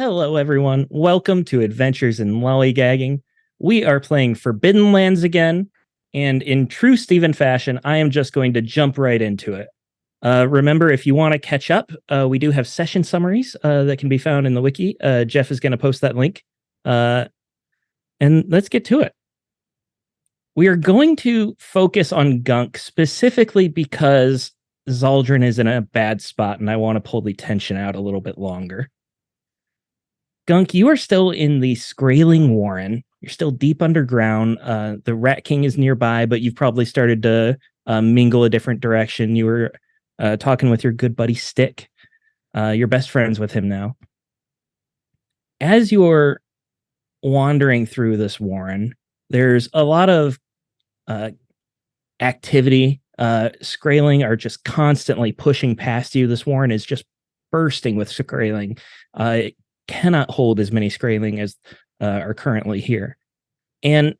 Hello, everyone. Welcome to Adventures in Lollygagging. We are playing Forbidden Lands again, and in true Stephen fashion, I am just going to jump right into it. Remember, if you want to catch up, we do have session summaries that can be found in the wiki. Jeff is going to post that link. And let's get to it. We are going to focus on Gunk specifically because Zaldrun is in a bad spot, and I want to pull the tension out a little bit longer. Gunk, you are still in the Skraeling Warren. You're still deep underground. The Rat King is nearby, but you've probably started to mingle a different direction. You were talking with your good buddy Stick. You're best friends with him now. As you're wandering through this warren, there's a lot of activity. Skraeling are just constantly pushing past you. This warren is just bursting with Skraeling. It cannot hold as many Skraeling as are currently here. And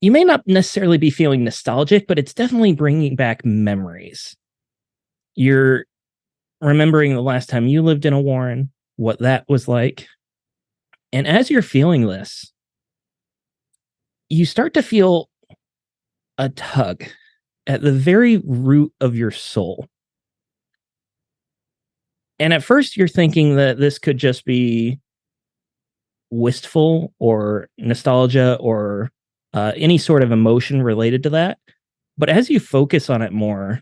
you may not necessarily be feeling nostalgic, but it's definitely bringing back memories. You're remembering the last time you lived in a warren, what that was like. And as you're feeling this, you start to feel a tug at the very root of your soul. And at first you're thinking that this could just be wistful or nostalgia or any sort of emotion related to that. But as you focus on it more,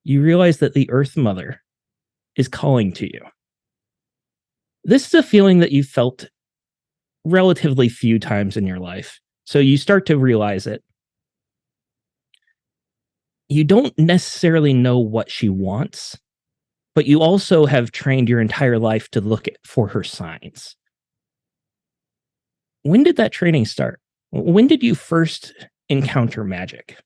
you realize that the Earth Mother is calling to you. This is a feeling that you felt relatively few times in your life. So you start to realize it. You don't necessarily know what she wants, but you also have trained your entire life to look for her signs. When did that training start? When did you first encounter magic?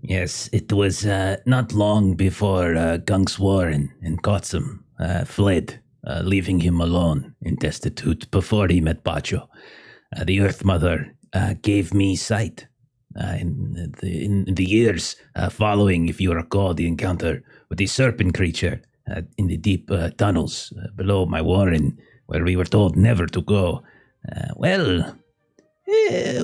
Yes, it was not long before Gunk's Warren and Gotsum fled, leaving him alone and destitute before he met Bacho. The Earth Mother gave me sight. In the years following, if you recall, the encounter with the serpent creature in the deep tunnels below my warren, where we were told never to go.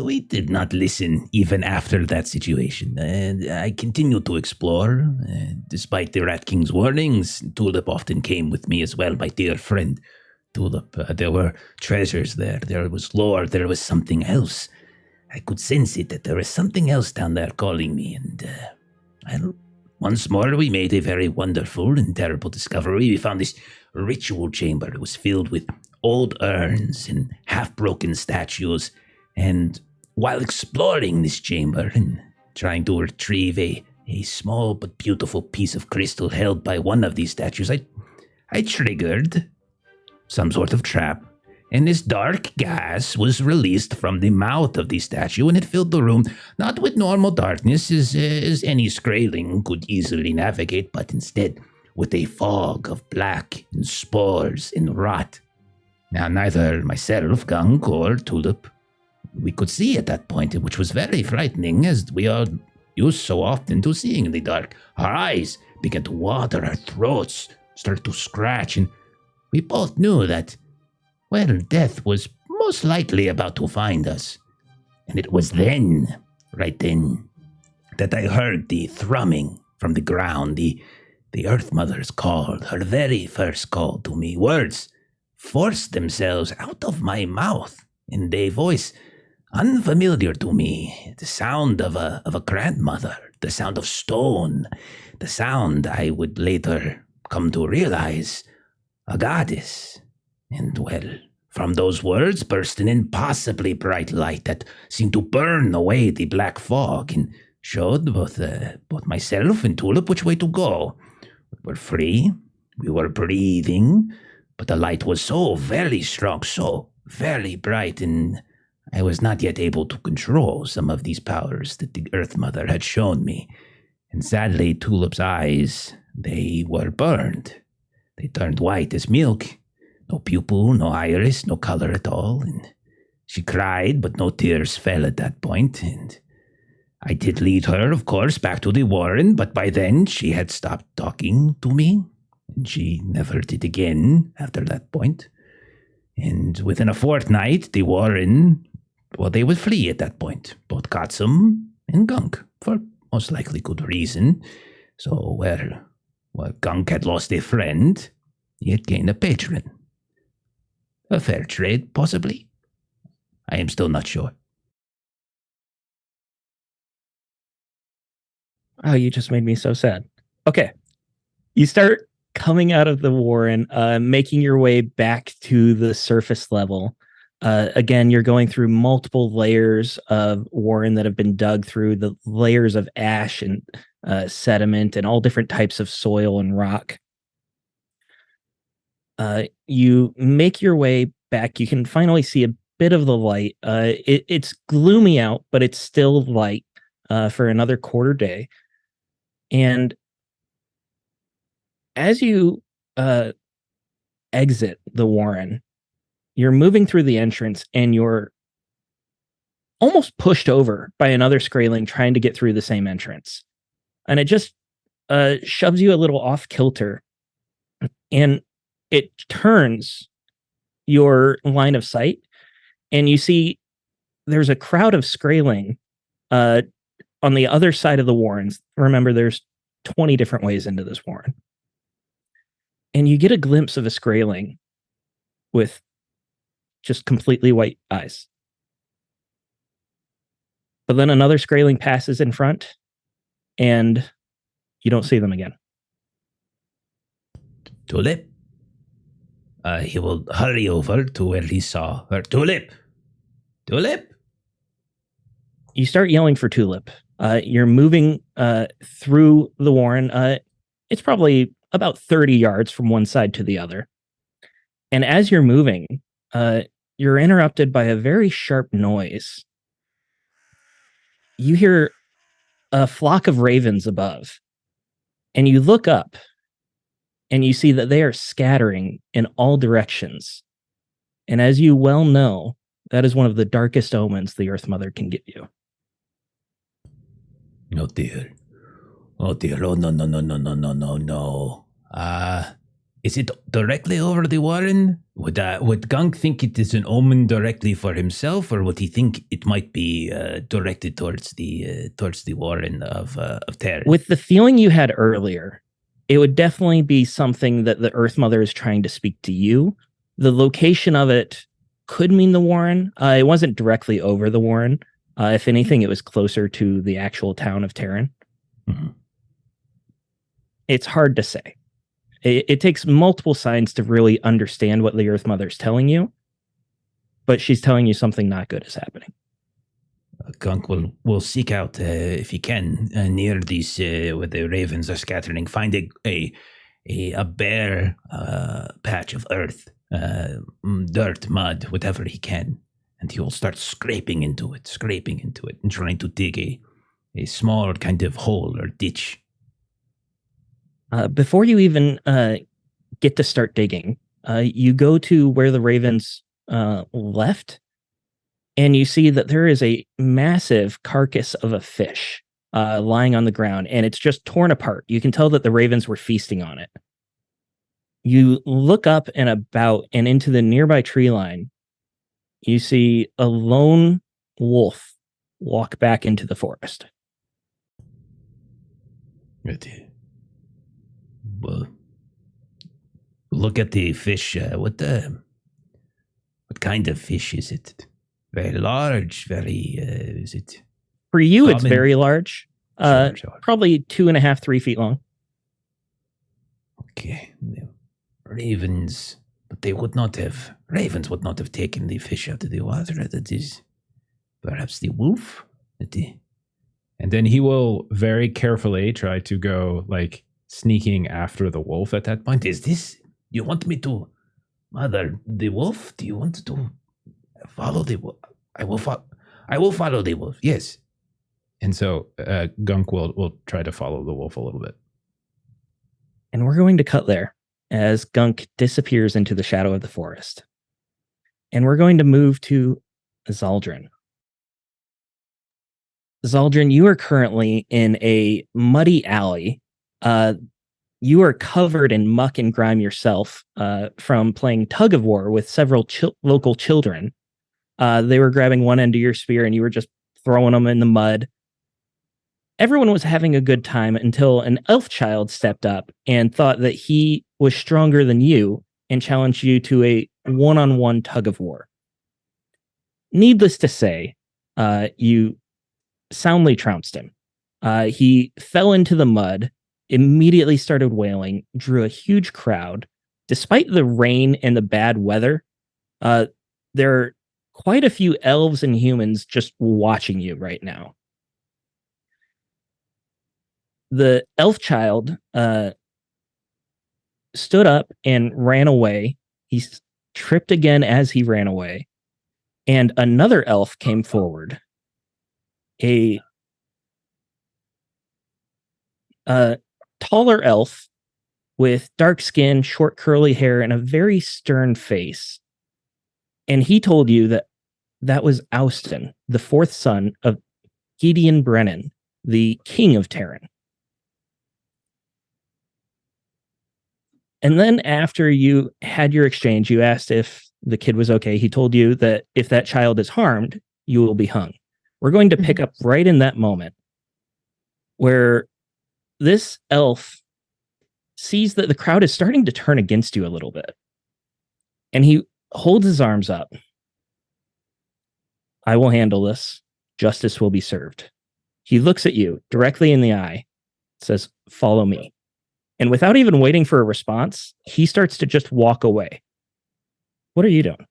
We did not listen even after that situation. I continued to explore, despite the Rat King's warnings. Tulip often came with me as well, my dear friend. Tulip, there were treasures there. There was lore. There was something else. I could sense it, that there was something else down there calling me. And once more, we made a very wonderful and terrible discovery. We found this ritual chamber. It was filled with old urns and half-broken statues. And while exploring this chamber and trying to retrieve a small but beautiful piece of crystal held by one of these statues, I triggered some sort of trap. And this dark gas was released from the mouth of the statue, and it filled the room, not with normal darkness as any Skraeling could easily navigate, but instead with a fog of black and spores and rot. Now, neither myself, Gunk, or Tulip, we could see at that point, which was very frightening, as we are used so often to seeing in the dark. Our eyes began to water, our throats started to scratch, and we both knew that, well, death was most likely about to find us. And it was then, right then, that I heard the thrumming from the ground, the Earth Mother's call, her very first call to me. Words forced themselves out of my mouth in a voice unfamiliar to me, the sound of a grandmother, the sound of stone, the sound I would later come to realize a goddess. And, well, from those words burst an impossibly bright light that seemed to burn away the black fog and showed both myself and Tulip which way to go. We were free, we were breathing, but the light was so very strong, so very bright, and I was not yet able to control some of these powers that the Earth Mother had shown me. And sadly, Tulip's eyes, they were burned. They turned white as milk. No pupil, no iris, no color at all, and she cried, but no tears fell at that point, and I did lead her, of course, back to the warren, but by then she had stopped talking to me, And she never did again after that point. And within a fortnight, the Warren, well, they would flee at that point. Both Katsum and Gunk, for most likely good reason. So where Gunk had lost a friend, he had gained a patron. A fair trade, possibly. I am still not sure. Oh, you just made me so sad. Okay. You start coming out of the warren, making your way back to the surface level. Again, you're going through multiple layers of warren that have been dug through, the layers of ash and sediment and all different types of soil and rock. You make your way back. You can finally see a bit of the light. It's gloomy out, but it's still light for another quarter day. And as you exit the warren, you're moving through the entrance and you're almost pushed over by another Skraeling trying to get through the same entrance. And it just shoves you a little off kilter. And it turns your line of sight. And you see there's a crowd of Skraeling on the other side of the warrens. Remember, there's 20 different ways into this warren. And you get a glimpse of a Skraeling with just completely white eyes. But then another Skraeling passes in front, and you don't see them again. Tulip? He will hurry over to where he saw her. Tulip! Tulip? You start yelling for Tulip. You're moving through the warren. It's probably about 30 yards from one side to the other. And as you're moving, you're interrupted by a very sharp noise. You hear a flock of ravens above, and you look up, and you see that they are scattering in all directions. And as you well know, that is one of the darkest omens the Earth Mother can give you. Oh dear. Oh dear. Oh no, no, no, no, no, no, no, no. Is it directly over the warren? Would Gunk think it is an omen directly for himself, or would he think it might be directed towards the warren of Terran? With the feeling you had earlier, it would definitely be something that the Earth Mother is trying to speak to you. The location of it could mean the warren. It wasn't directly over the warren. If anything, it was closer to the actual town of Terran. Mm-hmm. It's hard to say. It takes multiple signs to really understand what the Earth Mother is telling you, but she's telling you something not good is happening. Gunk will seek out, if he can, near these where the ravens are scattering, find a bare patch of earth, dirt, mud, whatever he can, and he will start scraping into it, and trying to dig a small kind of hole or ditch. Before you even get to start digging, you go to where the ravens left, and you see that there is a massive carcass of a fish lying on the ground, and it's just torn apart. You can tell that the ravens were feasting on it. You look up and about and into the nearby tree line. You see a lone wolf walk back into the forest. Well, look at the fish. What kind of fish is it? Very large. Very. Is it? For you, common? It's very large. Sure. Probably 2.5, 3 feet long. Okay, ravens, but ravens would not have taken the fish out of the water. That is perhaps the wolf. And then he will very carefully try to go sneaking after the wolf at that point. Is this? You want me to mother the wolf? Do you want to follow the wolf? I will follow the wolf. Yes. And so Gunk will try to follow the wolf a little bit. And we're going to cut there as Gunk disappears into the shadow of the forest. And we're going to move to Zaldrin. Zaldrin, you are currently in a muddy alley. you are covered in muck and grime yourself from playing tug of war with several local children. They were grabbing one end of your spear and you were just throwing them in the mud. Everyone was having a good time until an elf child stepped up and thought that he was stronger than you and challenged you to a one-on-one tug of war. Needless to say, you soundly trounced him. He fell into the mud, immediately started wailing, drew a huge crowd. Despite the rain and the bad weather, there are quite a few elves and humans just watching you right now. The elf child stood up and ran away. He tripped again as he ran away. And another elf came forward. A taller elf with dark skin, short curly hair, and a very stern face. And he told you that that was Austin, the fourth son of Gideon Brennan, the king of Terran. And then after you had your exchange, you asked if the kid was okay. He told you that if that child is harmed, you will be hung. We're going to pick up right in that moment where this elf sees that the crowd is starting to turn against you a little bit. And he holds his arms up. I will handle this. Justice will be served. He looks at you directly in the eye, says, follow me. And without even waiting for a response, he starts to just walk away. What are you doing?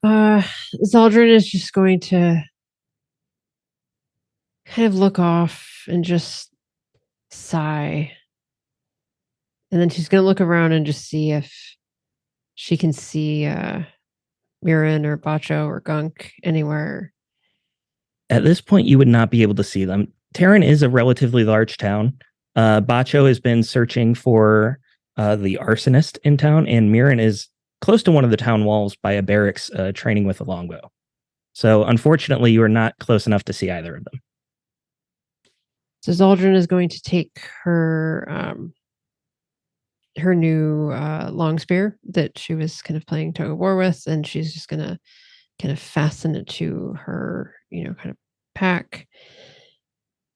Zaldrin is just going to kind of look off and just sigh. And then she's going to look around and just see if she can see Mirren or Bacho or Gunk anywhere. At this point, you would not be able to see them. Terran is a relatively large town. Bacho has been searching for the arsonist in town, and Mirren is close to one of the town walls by a barracks training with a longbow. So unfortunately, you are not close enough to see either of them. So Zaldrin is going to take her her new long spear that she was kind of playing tug of war with, and she's just going to kind of fasten it to her, kind of pack,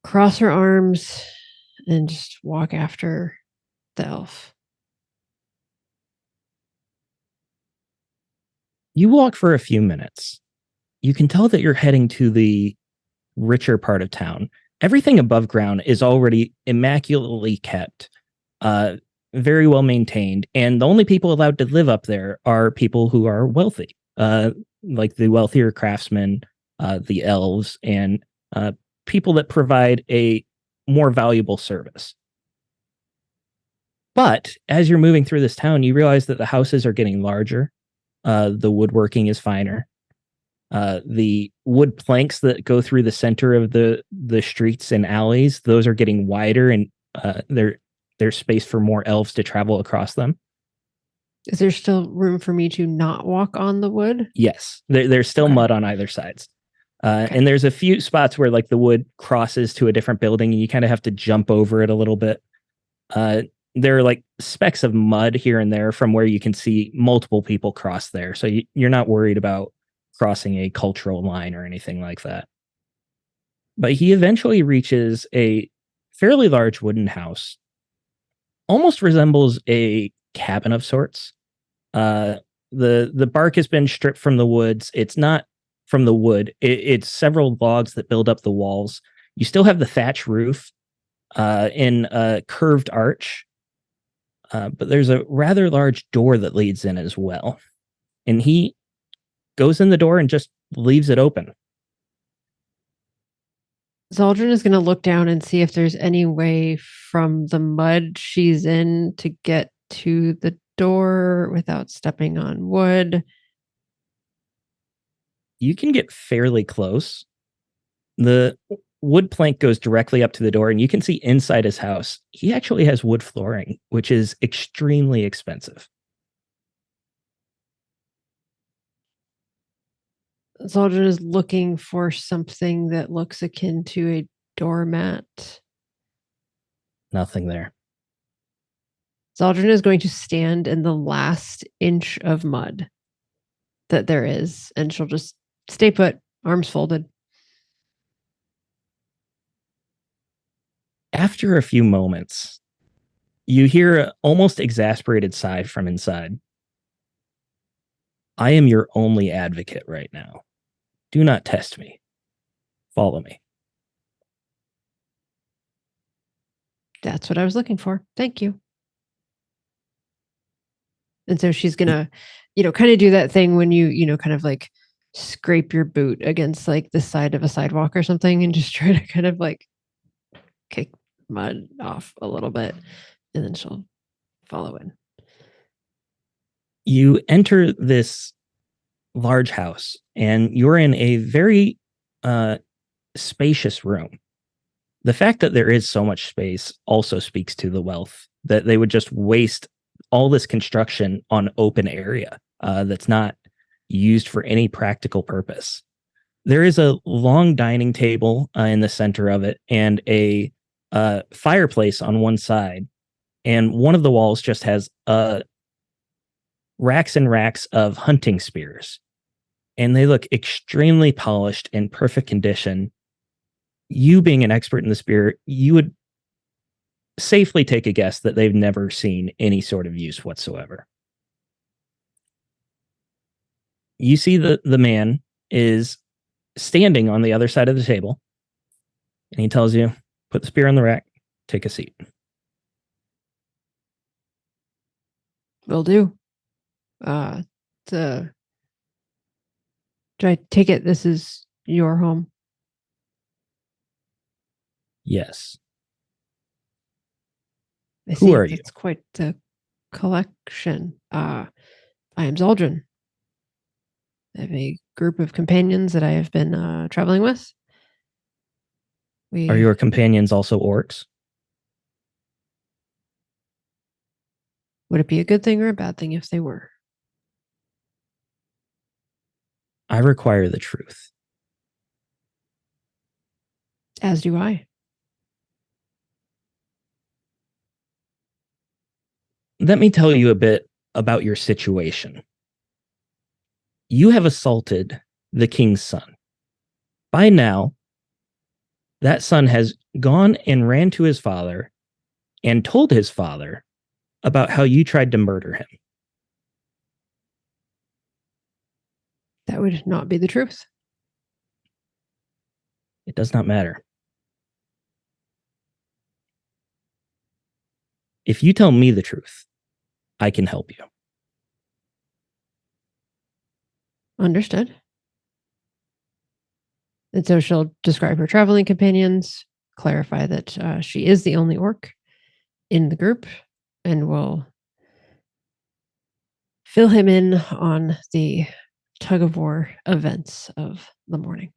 cross her arms, and just walk after the elf. You walk for a few minutes. You can tell that you're heading to the richer part of town. Everything above ground is already immaculately kept, very well maintained, and the only people allowed to live up there are people who are wealthy, like the wealthier craftsmen, the elves, and people that provide a more valuable service. But as you're moving through this town, you realize that the houses are getting larger. The woodworking is finer. The wood planks that go through the center of the streets and alleys, those are getting wider, and there's space for more elves to travel across them. Is there still room for me to not walk on the wood? Yes, there's still mud on either sides. And there's a few spots where like the wood crosses to a different building and you kind of have to jump over it a little bit. There are like specks of mud here and there from where you can see multiple people cross there. So you're not worried about crossing a cultural line or anything like that. But he eventually reaches a fairly large wooden house. Almost resembles a cabin of sorts. The bark has been stripped from the woods. It's not from the wood. It's several logs that build up the walls. You still have the thatch roof in a curved arch, but there's a rather large door that leads in as well. And he goes in the door and just leaves it open. Zaldrin is going to look down and see if there's any way from the mud she's in to get to the door without stepping on wood. You can get fairly close. The wood plank goes directly up to the door, and you can see inside his house. He actually has wood flooring, which is extremely expensive. Zaldrin is looking for something that looks akin to a doormat. Nothing there. Zaldrin is going to stand in the last inch of mud that there is, and she'll just stay put, arms folded. After a few moments, you hear an almost exasperated sigh from inside. I am your only advocate right now. Do not test me. Follow me. That's what I was looking for. Thank you. And so she's gonna, kind of do that thing when you kind of like scrape your boot against like the side of a sidewalk or something and just try to kind of like kick mud off a little bit. And then she'll follow in. You enter this large house and you're in a very spacious room. The fact that there is so much space also speaks to the wealth that they would just waste all this construction on open area that's not used for any practical purpose. There is a long dining table in the center of it and a fireplace on one side. And one of the walls just has racks and racks of hunting spears. And they look extremely polished in perfect condition. You being an expert in the spear, you would safely take a guess that they've never seen any sort of use whatsoever. You see the man is standing on the other side of the table, and he tells you, put the spear on the rack, take a seat. Will do. Do I take it this is your home? Yes. I Who see. are you? It's quite the collection. I am Zaldrin. I have a group of companions that I have been traveling with. Are your companions also orcs? Would it be a good thing or a bad thing if they were? I require the truth. As do I. Let me tell you a bit about your situation. You have assaulted the king's son. By now, that son has gone and ran to his father and told his father about how you tried to murder him. That would not be the truth. It does not matter. If you tell me the truth, I can help you. Understood. And so she'll describe her traveling companions, clarify that she is the only orc in the group, and will fill him in on the tug of war events of the morning.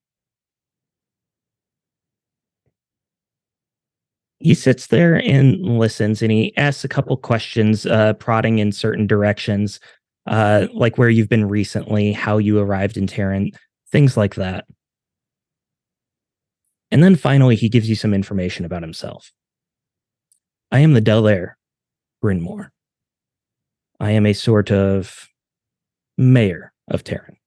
He sits there and listens, and he asks a couple questions, prodding in certain directions, like where you've been recently, how you arrived in Terran, things like that. And then finally, he gives you some information about himself. I am the Delaire Brynmore. I am a sort of mayor of Terran.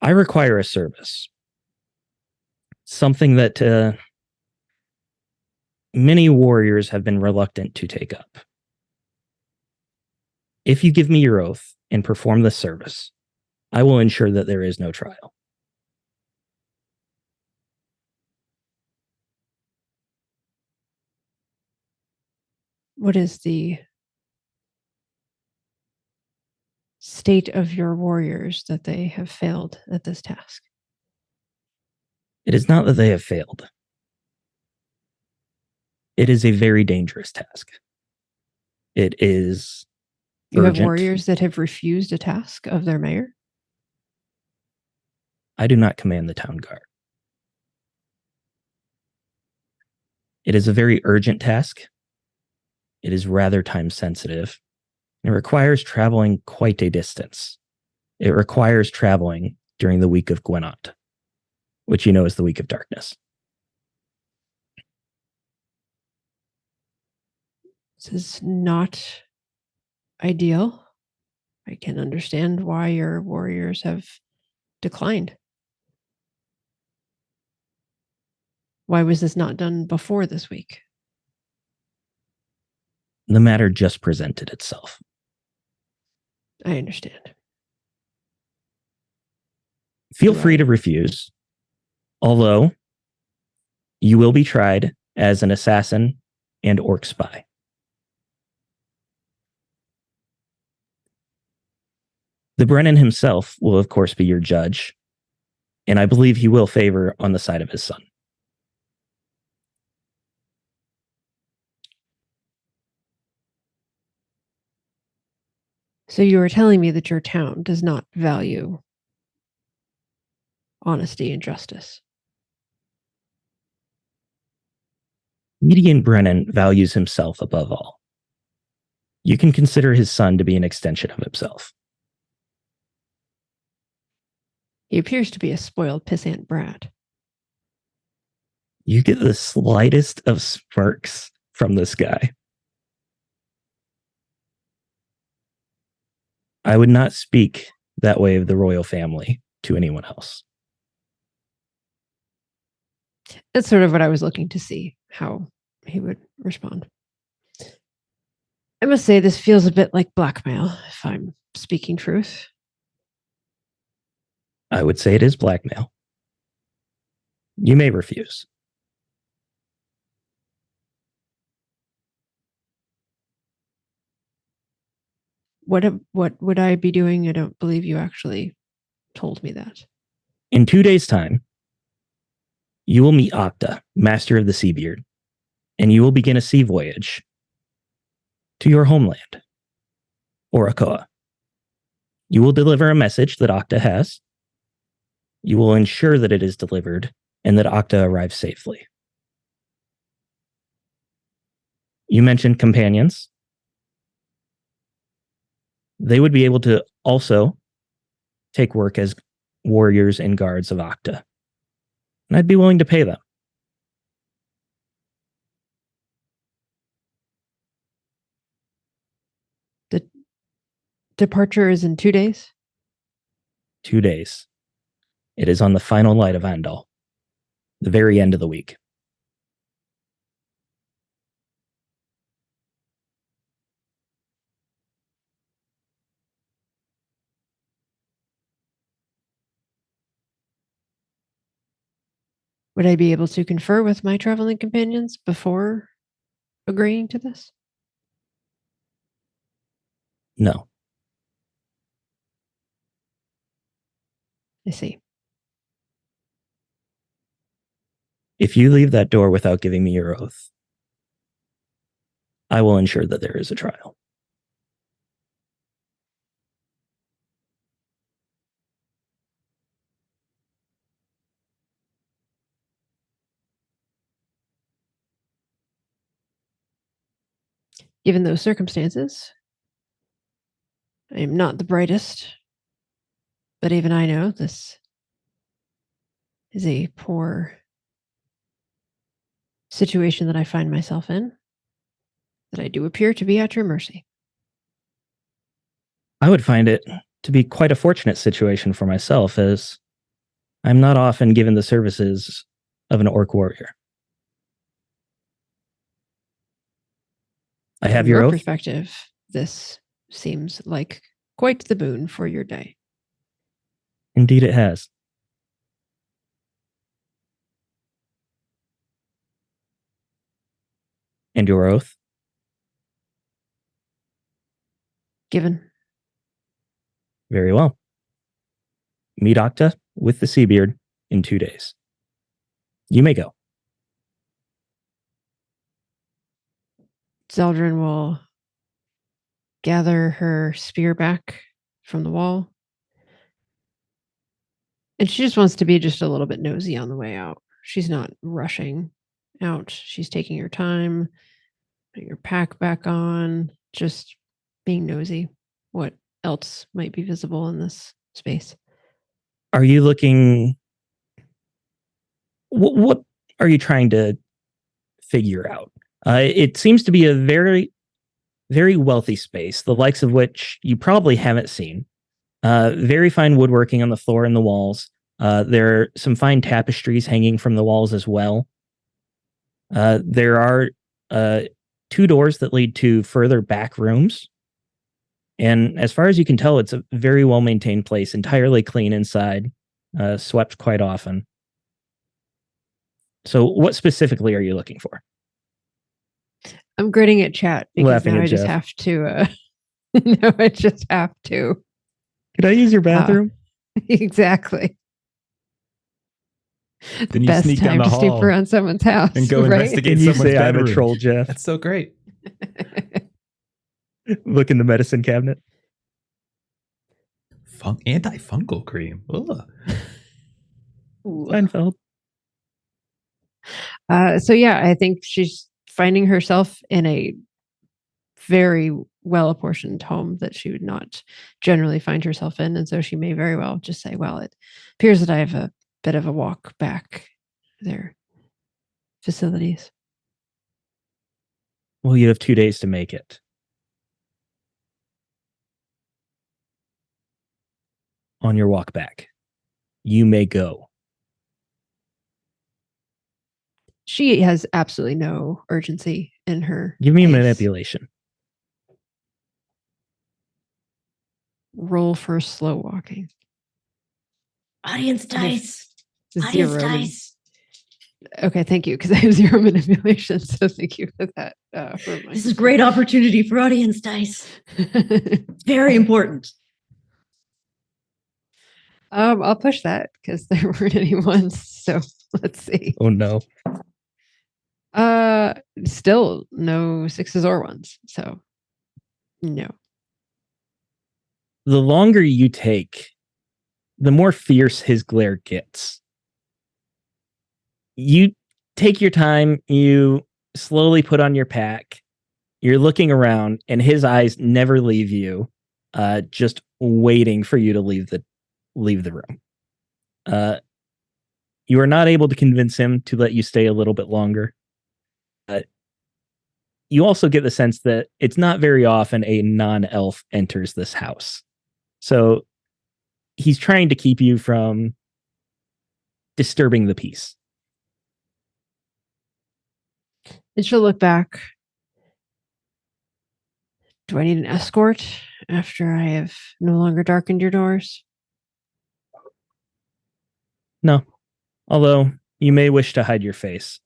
I require a service. Something that many warriors have been reluctant to take up. If you give me your oath and perform this service, I will ensure that there is no trial. What is the state of your warriors that they have failed at this task? It is not that they have failed. It is a very dangerous task. It is You have urgent. warriors that have refused a task of their mayor? I do not command the town guard. It is a very urgent task. It is rather time sensitive. It requires traveling quite a distance. It requires traveling during the week of Gwenot, which you know is the week of darkness. This is not ideal. I can understand why your warriors have declined. Why was this not done before this week? The matter just presented itself. I understand. Feel free to refuse, although you will be tried as an assassin and orc spy. The Brennan himself will, of course, be your judge, and I believe he will favor on the side of his son. So you were telling me that your town does not value honesty and justice. Median Brennan values himself above all. You can consider his son to be an extension of himself. He appears to be a spoiled pissant brat. You get the slightest of smirks from this guy. I would not speak that way of the royal family to anyone else. That's sort of what I was looking to see, how he would respond. I must say this feels a bit like blackmail, if I'm speaking truth. I would say it is blackmail. You may refuse. What would I be doing? I don't believe you actually told me that. In 2 days' time, you will meet Octa, Master of the Seabeard, and you will begin a sea voyage to your homeland, Oracoa. You will deliver a message that Octa has. You will ensure that it is delivered and that Octa arrives safely. You mentioned companions. They would be able to also take work as warriors and guards of Octa. And I'd be willing to pay them. The departure is in 2 days? 2 days. It is on the final light of Andal, the very end of the week. Would I be able to confer with my traveling companions before agreeing to this? No. I see. If you leave that door without giving me your oath, I will ensure that there is a trial. Given those circumstances, I am not the brightest, but even I know this is a poor situation that I find myself in, that I do appear to be at your mercy. I would find it to be quite a fortunate situation for myself, as I'm not often given the services of an orc warrior. I have From your your oath. perspective, this seems like quite the boon for your day. Indeed, it has. And your oath? Given. Very well. Meet Octa with the Seabeard in 2 days. You may go. Zeldrin will gather her spear back from the wall. And she just wants to be just a little bit nosy on the way out. She's not rushing out. She's taking her time, putting her pack back on, just being nosy. What else might be visible in this space? Are you looking... What are you trying to figure out? It seems to be a very very wealthy space, the likes of which you probably haven't seen. Very fine woodworking on the floor and the walls. There are some fine tapestries hanging from the walls as well. There are 2 doors that lead to further back rooms. And as far as you can tell, it's a very well-maintained place, entirely clean inside, swept quite often. So what specifically are you looking for? I'm gritting at chat because Laughing now at I just Jeff. have to. No, I just have to. Could I use your bathroom? Exactly. Then you Best sneak down time the to snoop hall around someone's house and go right? investigate And you someone's say I'm a bedroom. troll, Jeff. That's so great. Look in the medicine cabinet. Antifungal cream. Ugh. Seinfeld. So yeah, I think she's finding herself in a very well-apportioned home that she would not generally find herself in. And so she may very well just say, well, it appears that I have a bit of a walk back their facilities. Well, you have 2 days to make it. On your walk back, you may go. She has absolutely no urgency in her. Give me pace. manipulation. Roll for slow walking. Audience dice. Audience Zero. dice. Okay, thank you, because I have 0 manipulation. So thank you for that. This is a great opportunity for audience dice. Very important. I'll push that because there weren't any ones. So let's see. Oh no. Still no 6s or 1s. So no. The longer you take, the more fierce his glare gets. You take your time, you slowly put on your pack, you're looking around, and his eyes never leave you, just waiting for you to leave the room. You are not able to convince him to let you stay a little bit longer. You also get the sense that it's not very often a non-elf enters this house. So he's trying to keep you from disturbing the peace. And she'll look back. Do I need an escort after I have no longer darkened your doors? No. Although you may wish to hide your face.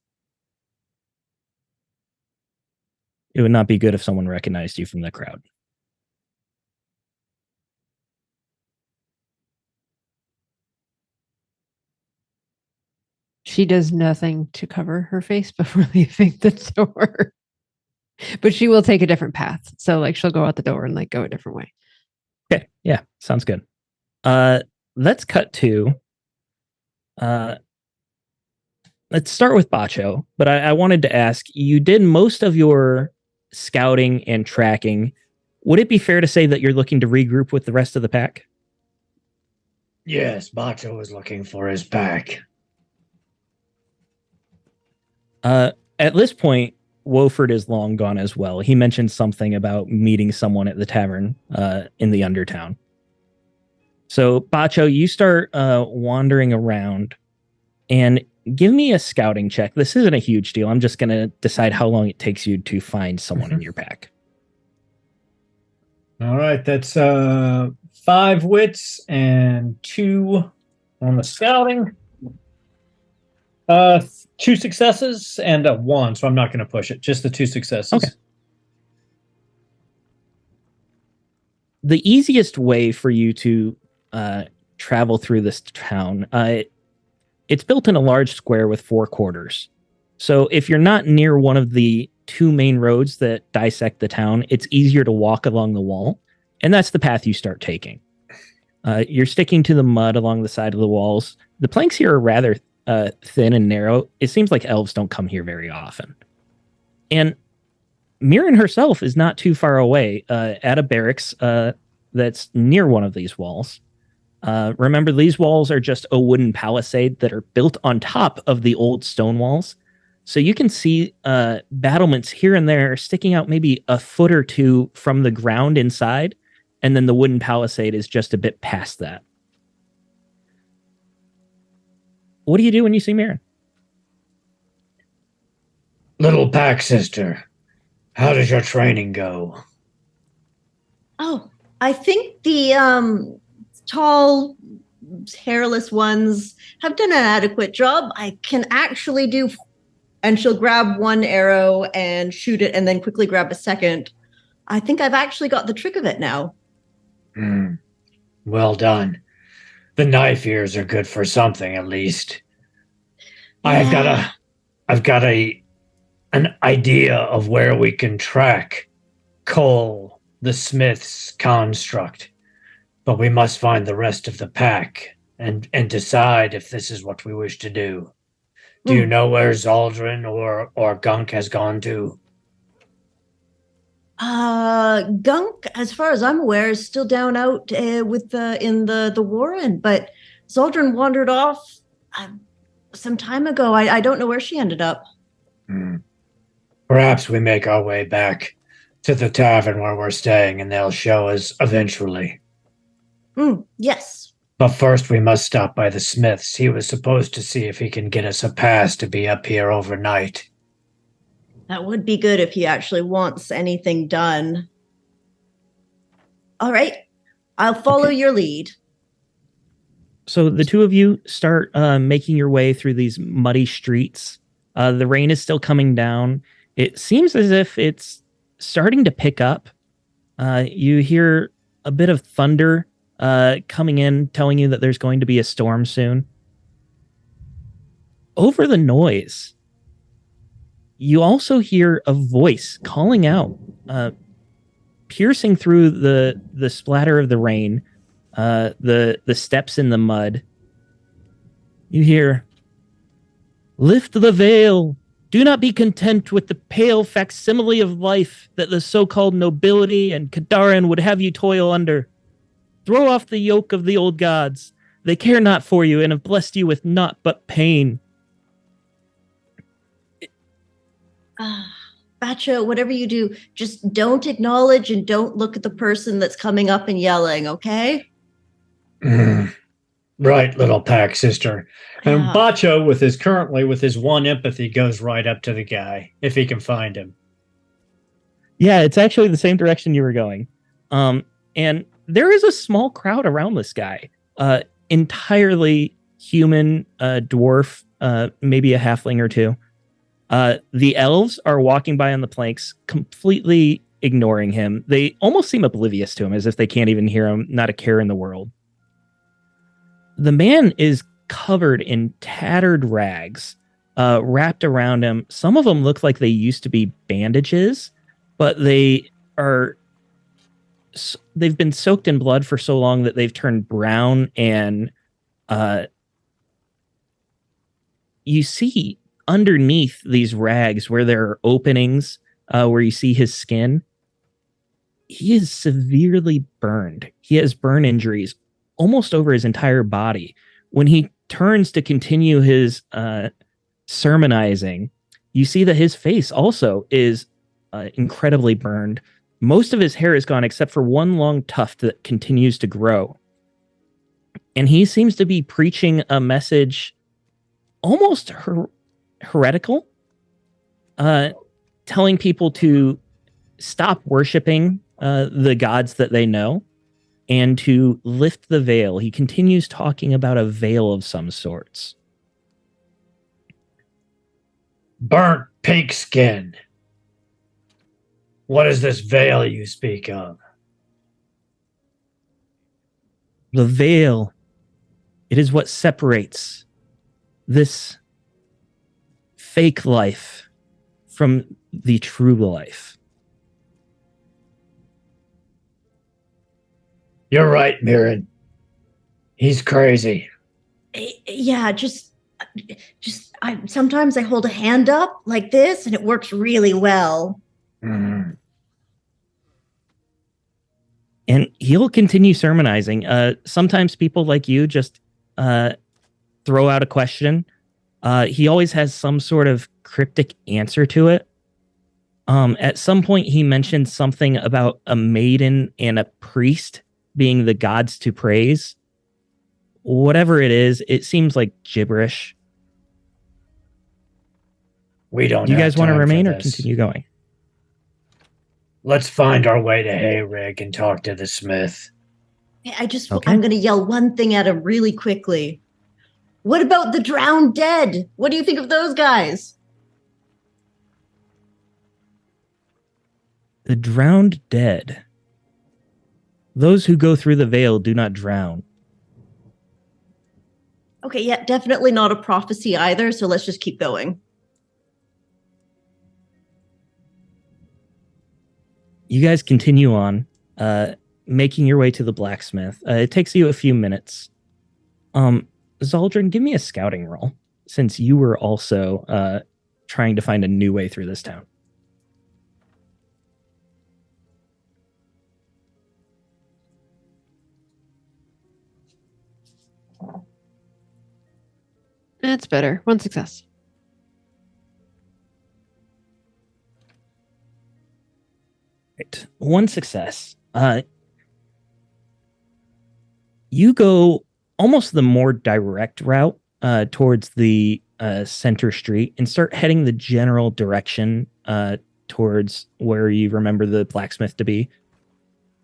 It would not be good if someone recognized you from the crowd. She does nothing to cover her face before leaving the door. But she will take a different path. So like she'll go out the door and like go a different way. Okay, yeah, sounds good. Let's cut to let's start with Bacho, but I wanted to ask, you did most of your scouting and tracking. Would it be fair to say that you're looking to regroup with the rest of the pack? Yes, Bacho is looking for his pack. At this point, Wofford is long gone as well. He mentioned something about meeting someone at the tavern in the Undertown. So, Bacho, you start wandering around and give me a scouting check. This isn't a huge deal. I'm just going to decide how long it takes you to find someone in your pack. All right, that's 5 wits and 2 on the scouting. 2 successes and a 1, so I'm not going to push it. Just the 2 successes. Okay. The easiest way for you to travel through this town, it's built in a large square with 4 quarters. So if you're not near one of the 2 main roads that dissect the town, it's easier to walk along the wall. And that's the path you start taking. You're sticking to the mud along the side of the walls. The planks here are rather thin and narrow. It seems like elves don't come here very often. And Mirren herself is not too far away at a barracks that's near one of these walls. Remember, these walls are just a wooden palisade that are built on top of the old stone walls. So you can see battlements here and there sticking out maybe a foot or two from the ground inside, and then the wooden palisade is just a bit past that. What do you do when you see Mirren? Little pack sister, how does your training go? Oh, I think the tall, hairless ones have done an adequate job. I can actually do, and she'll grab one arrow and shoot it and then quickly grab a second. I think I've actually got the trick of it now. Well done. The knife ears are good for something, at least. Yeah. I've got an idea of where we can track Cole, the Smith's construct, but we must find the rest of the pack and decide if this is what we wish to do. Do you know where Zaldrin or Gunk has gone to? Gunk, as far as I'm aware, is still down out with in the Warren, but Zaldrin wandered off some time ago. I don't know where she ended up. Perhaps we make our way back to the tavern where we're staying, and they'll show us eventually. Yes. But first we must stop by the Smith's. He was supposed to see if he can get us a pass to be up here overnight. That would be good if he actually wants anything done. All right. I'll follow your lead. So the two of you start making your way through these muddy streets. The rain is still coming down. It seems as if it's starting to pick up. You hear a bit of thunder coming in, telling you that there's going to be a storm soon. Over the noise, you also hear a voice calling out, piercing through the splatter of the rain, the steps in the mud. You hear, "Lift the veil. Do not be content with the pale facsimile of life that the so-called nobility and Kadaran would have you toil under. Throw off the yoke of the old gods. They care not for you and have blessed you with naught but pain." Bacha, whatever you do, just don't acknowledge and don't look at the person that's coming up and yelling, okay? Right, little pack sister. And Yeah. Bacho, with his one empathy, goes right up to the guy, if he can find him. Yeah, it's actually the same direction you were going. And there is a small crowd around this guy. Entirely human, dwarf, maybe a halfling or two. The elves are walking by on the planks, completely ignoring him. They almost seem oblivious to him, as if they can't even hear him, not a care in the world. The man is covered in tattered rags, wrapped around him. Some of them look like they used to be bandages, but they've been soaked in blood for so long that they've turned brown, and you see underneath these rags where there are openings, where you see his skin. He is severely burned. He has burn injuries almost over his entire body. When he turns to continue his sermonizing, you see that his face also is incredibly burned. Most of his hair is gone except for one long tuft that continues to grow. And he seems to be preaching a message almost heretical, telling people to stop worshiping the gods that they know and to lift the veil. He continues talking about a veil of some sorts. Burnt pigskin. What is this veil you speak of? The veil, it is what separates this fake life from the true life. You're right, Mirren. He's crazy. Yeah, just sometimes I hold a hand up like this and it works really well. Mm. And he'll continue sermonizing. Sometimes people like you just throw out a question. He always has some sort of cryptic answer to it. At some point, he mentioned something about a maiden and a priest being the gods to praise. Whatever it is, it seems like gibberish. We don't. Do you have guys want to time for remain or this. continue going? Let's find our way to Hayrig and talk to the smith. Hey, Okay. I'm going to yell one thing at him really quickly. What about the drowned dead? What do you think of those guys? The drowned dead. Those who go through the veil do not drown. Okay, yeah, definitely not a prophecy either, so let's just keep going. You guys continue on, making your way to the blacksmith. It takes you a few minutes. Zaldrin, give me a scouting roll, since you were also trying to find a new way through this town. That's better. 1 success. Right. 1 success. You go almost the more direct route towards the center street and start heading the general direction towards where you remember the blacksmith to be.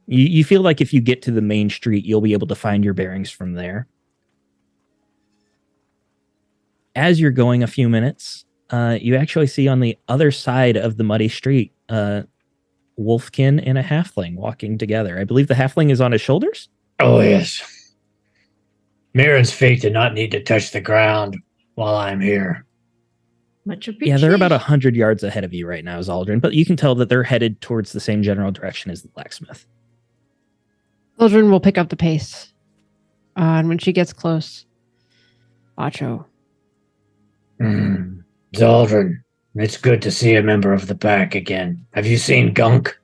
You feel like if you get to the main street, you'll be able to find your bearings from there. As you're going a few minutes, you actually see on the other side of the muddy street Wolfkin and a halfling walking together. I believe the halfling is on his shoulders. Oh, yes. Mirren's feet did not need to touch the ground while I'm here. Much appreciated. Yeah, they're about 100 yards ahead of you right now, Zaldrin, but you can tell that they're headed towards the same general direction as the blacksmith. Zaldrin will pick up the pace. And when she gets close, Bacho. Zaldrin, it's good to see a member of the pack again. Have you seen Gunk?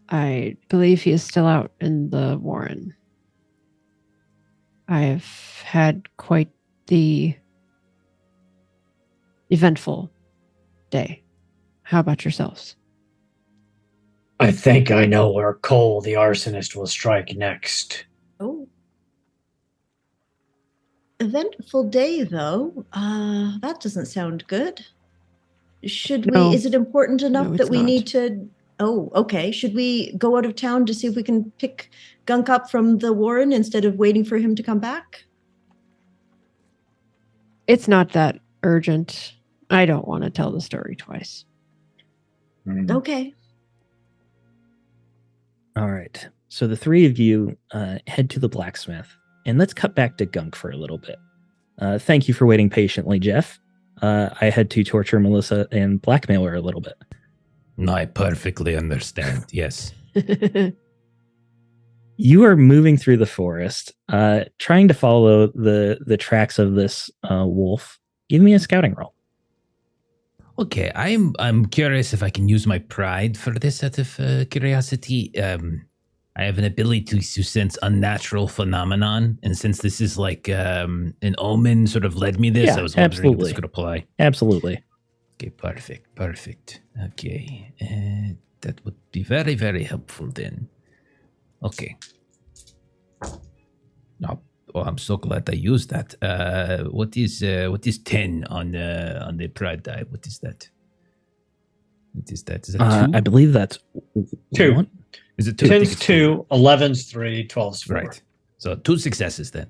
I believe he is still out in the Warren. I've had quite the eventful day. How about yourselves? I think I know where Cole, the arsonist, will strike next. Oh. Eventful day, though. That doesn't sound good. No. Is it important enough No, that it's we not. need to... Oh, okay. Should we go out of town to see if we can pick Gunk up from the Warren instead of waiting for him to come back? It's not that urgent. I don't want to tell the story twice. Okay. All right. So the three of you head to the blacksmith, and let's cut back to Gunk for a little bit. Thank you for waiting patiently, Jeff. I had to torture Melissa and blackmail her a little bit. No, I perfectly understand. Yes. You are moving through the forest, trying to follow the tracks of this wolf. Give me a scouting roll. Okay, I'm curious if I can use my pride for this out of curiosity. I have an ability to sense unnatural phenomenon, and since this is like an omen sort of led me this, Yeah, I was wondering if absolutely. this could apply. Absolutely. Okay, perfect. Okay, that would be very, very helpful then. Okay. No, oh, I'm so glad I used that. What is 10 on the pride die? What is that? What is that? Is that 2? I believe that's 2. 1. Is it 2? I think 10's it's 2, 11's 3, 12's 4. Right. So 2 successes then.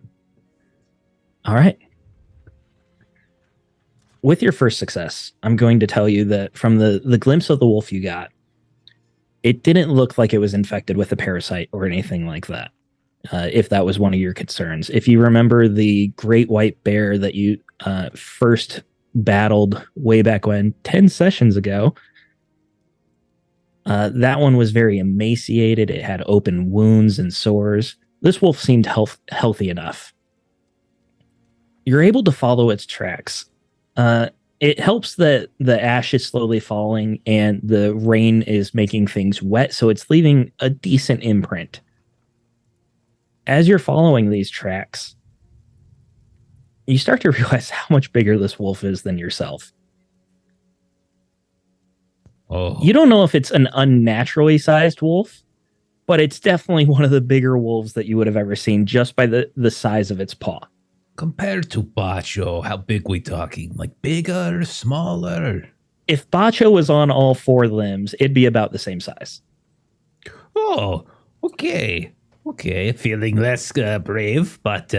All right. With your first success, I'm going to tell you that from the glimpse of the wolf you got, it didn't look like it was infected with a parasite or anything like that. If that was one of your concerns. If you remember the great white bear that you first battled way back when, 10 sessions ago, that one was very emaciated. It had open wounds and sores. This wolf seemed healthy enough. You're able to follow its tracks. It helps that the ash is slowly falling and the rain is making things wet, so it's leaving a decent imprint. As you're following these tracks, you start to realize how much bigger this wolf is than yourself. Oh, You don't know if it's an unnaturally sized wolf, but it's definitely one of the bigger wolves that you would have ever seen just by the size of its paw. compared to Bacho, how big we talking? Like bigger, smaller? If Bacho was on all four limbs, it'd be about the same size. Oh, okay. Okay, feeling less brave, but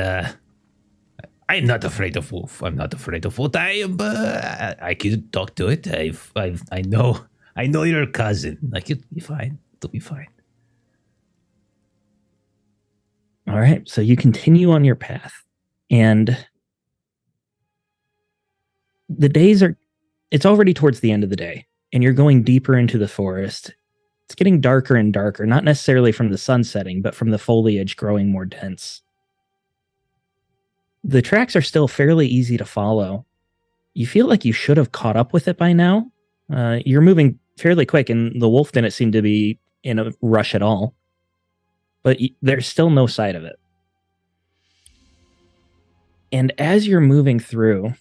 I'm not afraid of wolf. I'm not afraid of wolf. I can talk to it. I know your cousin. Like it'll be fine. It'll be fine. All right, so you continue on your path, and it's already towards the end of the day, and you're going deeper into the forest. It's getting darker and darker, not necessarily from the sun setting, but from the foliage growing more dense. The tracks are still fairly easy to follow. You feel like you should have caught up with it by now. You're moving fairly quick, and the wolf didn't seem to be in a rush at all. But there's still no sight of it. And as you're moving through,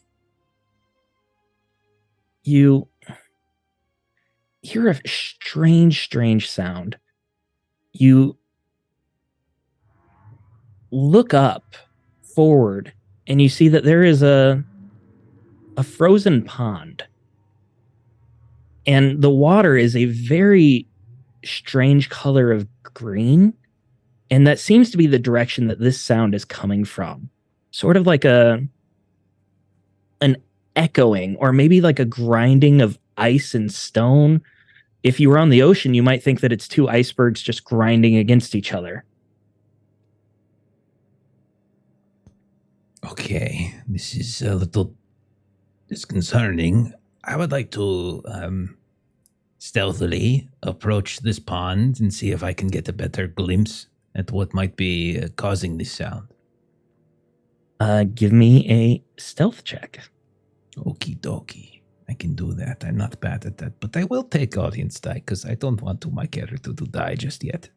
you hear a strange sound. You look up forward, and you see that there is a frozen pond. And the water is a very strange color of green. And that seems to be the direction that this sound is coming from. Sort of like an echoing, or maybe like a grinding of ice and stone. If you were on the ocean, you might think that it's two icebergs just grinding against each other. Okay, this is a little disconcerting. I would like to stealthily approach this pond and see if I can get a better glimpse at what might be causing this sound. Give me a stealth check. Okie dokie. I can do that. I'm not bad at that, but I will take audience die because I don't want my character to die just yet.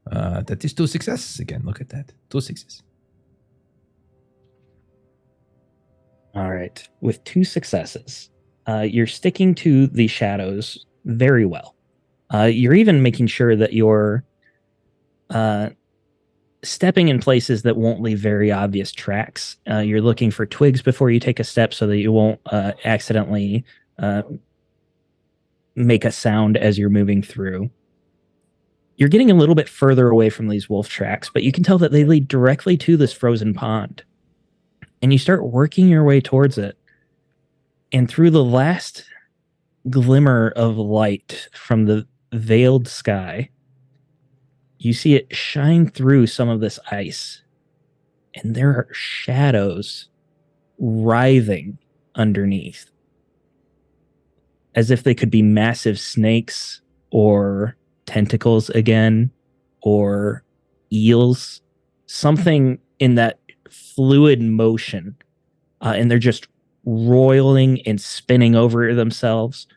That is 2 successes again. Look at that. 2 6s. All right. With 2 successes, you're sticking to the shadows very well. You're even making sure that you're stepping in places that won't leave very obvious tracks. You're looking for twigs before you take a step so that you won't accidentally make a sound as you're moving through. You're getting a little bit further away from these wolf tracks, but you can tell that they lead directly to this frozen pond. And you start working your way towards it. And through the last glimmer of light from the veiled sky, you see it shine through some of this ice. And there are shadows writhing underneath, as if they could be massive snakes or tentacles again, or eels, something in that fluid motion, and they're just roiling and spinning over themselves.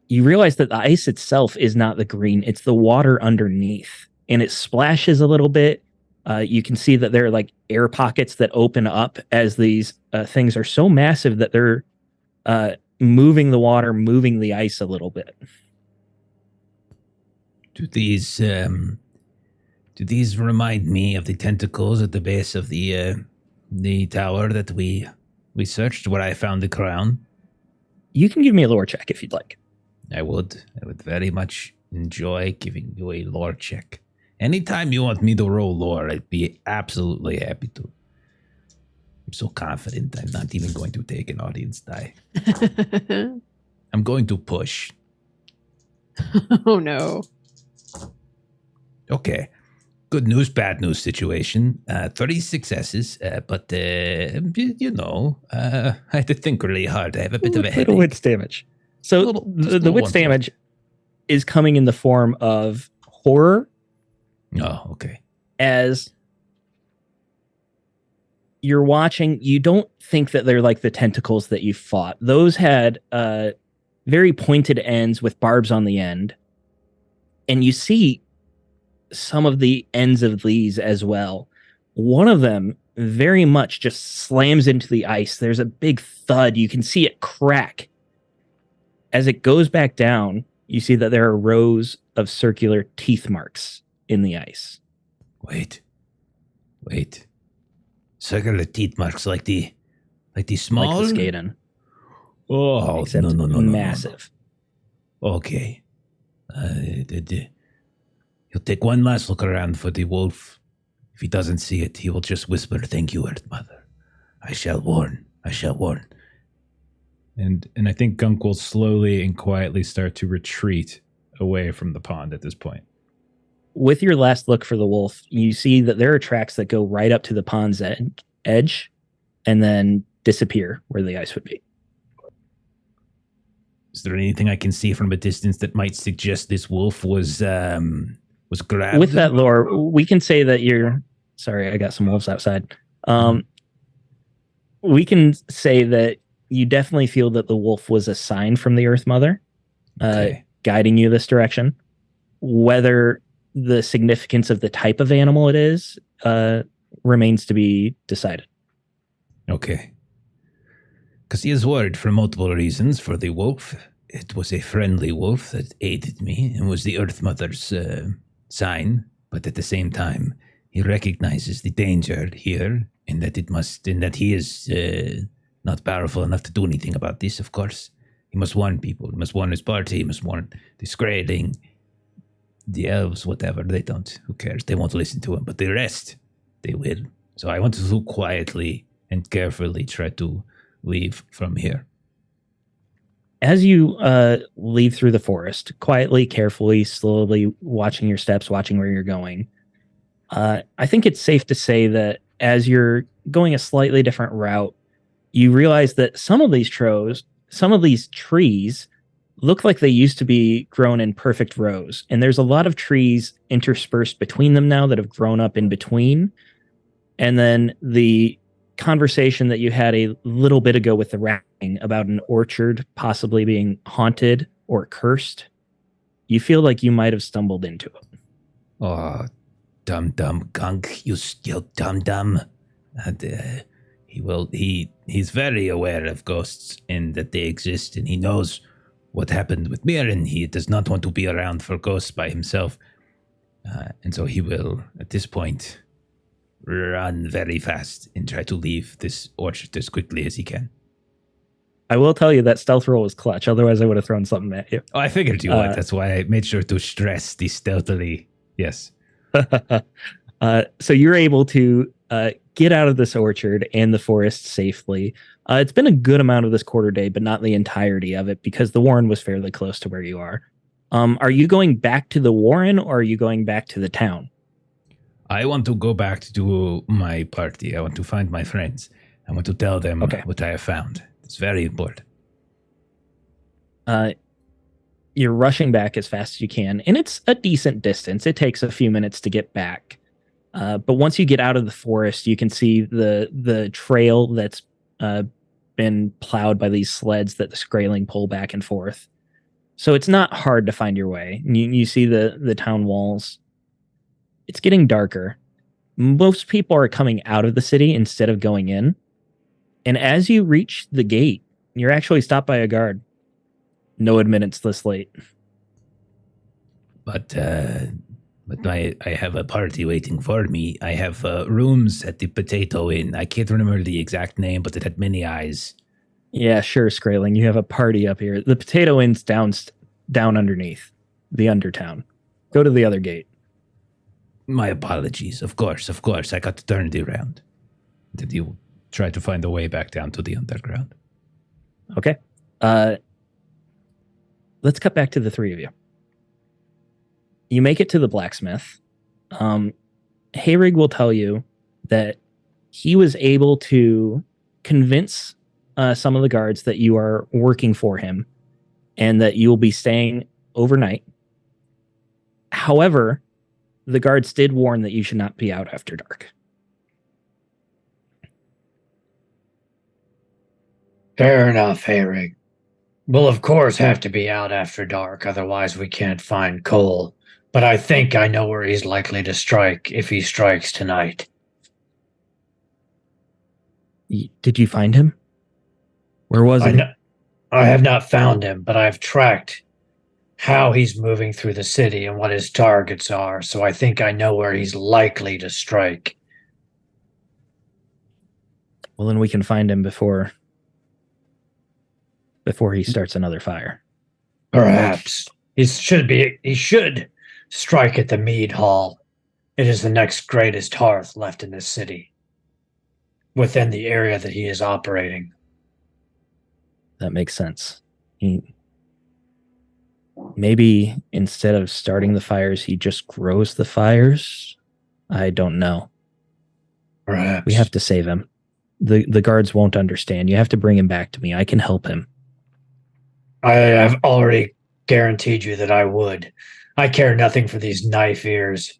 You realize that the ice itself is not the green, it's the water underneath, and it splashes a little bit. You can see that there are like air pockets that open up as these things are so massive that they're moving the water, moving the ice a little bit. Do these remind me of the tentacles at the base of the tower that we searched, where I found the crown? You can give me a lore check if you'd like. I would very much enjoy giving you a lore check. Anytime you want me to roll lore, I'd be absolutely happy to. I'm so confident I'm not even going to take an audience die. I'm going to push. Oh no. Okay. Good news, bad news situation. 30 successes, but I had to think really hard. I have a bit of a headache. Little wits damage. So the wits damage is coming in the form of horror. Oh, okay. As you're watching, you don't think that they're like the tentacles that you fought. Those had very pointed ends with barbs on the end. And you see some of the ends of these as well. One of them very much just slams into the ice. There's a big thud. You can see it crack. As it goes back down, you see that there are rows of circular teeth marks in the ice. Wait. Circular teeth marks like the small? Like the Skaden. Oh, Except no. massive. Okay. He'll take one last look around for the wolf. If he doesn't see it, he will just whisper, "Thank you, Earth Mother. I shall warn. And I think Gunk will slowly and quietly start to retreat away from the pond at this point. With your last look for the wolf, you see that there are tracks that go right up to the pond's edge and then disappear where the ice would be. Is there anything I can see from a distance that might suggest this wolf was grabbed? With that lore, we can say that you're... Sorry, I got some wolves outside. We can say that you definitely feel that the wolf was a sign from the Earth Mother, guiding you this direction. Whether the significance of the type of animal it is remains to be decided. Okay. Because he is worried for multiple reasons for the wolf. It was a friendly wolf that aided me and was the Earth Mother's sign, but at the same time, he recognizes the danger here, and that he is not powerful enough to do anything about this, of course. He must warn people. He must warn his party. He must warn the Skrading, the elves, whatever. They don't. Who cares? They won't listen to him. But the rest, they will. So I want to quietly and carefully try to leave from here. As you leave through the forest, quietly, carefully, slowly, watching your steps, watching where you're going, I think it's safe to say that as you're going a slightly different route, you realize that some of these trees look like they used to be grown in perfect rows. And there's a lot of trees interspersed between them now that have grown up in between. And then the conversation that you had a little bit ago with the ratting about an orchard possibly being haunted or cursed, you feel like you might have stumbled into it. Oh, dumb gunk, you still dumb. And he's very aware of ghosts and that they exist, and he knows what happened with Mirren. He does not want to be around for ghosts by himself. And so he will, at this point, run very fast and try to leave this orchard as quickly as he can. I will tell you that stealth roll was clutch. Otherwise, I would have thrown something at you. Oh, I figured you would. That's why I made sure to stress the stealthily. Yes. So you're able to get out of this orchard and the forest safely. It's been a good amount of this quarter day, but not the entirety of it because the Warren was fairly close to where you are. Are you going back to the Warren or are you going back to the town? I want to go back to my party. I want to find my friends. I want to tell them what I have found. It's very important. You're rushing back as fast as you can, and it's a decent distance. It takes a few minutes to get back. But once you get out of the forest, you can see the trail that's been plowed by these sleds that the Skraeling pull back and forth. So it's not hard to find your way. You see the town walls. It's getting darker. Most people are coming out of the city instead of going in. And as you reach the gate, you're actually stopped by a guard. No admittance this late. But I have a party waiting for me. I have rooms at the Potato Inn. I can't remember the exact name, but it had many eyes. Yeah, sure, Skraeling. You have a party up here. The Potato Inn's down underneath the Undertown. Go to the other gate. My apologies. Of course. I got to turn it around. Did you try to find a way back down to the underground? Okay. Let's cut back to the three of you. You make it to the blacksmith. Hayrig will tell you that he was able to convince some of the guards that you are working for him and that you will be staying overnight. However, the guards did warn that you should not be out after dark. Fair enough, Hayrig. We'll of course have to be out after dark, otherwise we can't find Cole But I think I know where he's likely to strike if he strikes tonight. Did you find him? Where was he? I have not found him, but I've tracked how he's moving through the city and what his targets are, so I think I know where he's likely to strike. Well, then we can find him before he starts another fire. Perhaps. He should strike at the Mead Hall. It is the next greatest hearth left in this city, within the area that he is operating. That makes sense. Maybe instead of starting the fires, he just grows the fires? I don't know. Perhaps. We have to save him. The guards won't understand. You have to bring him back to me. I can help him. I have already guaranteed you that I would. I care nothing for these knife ears.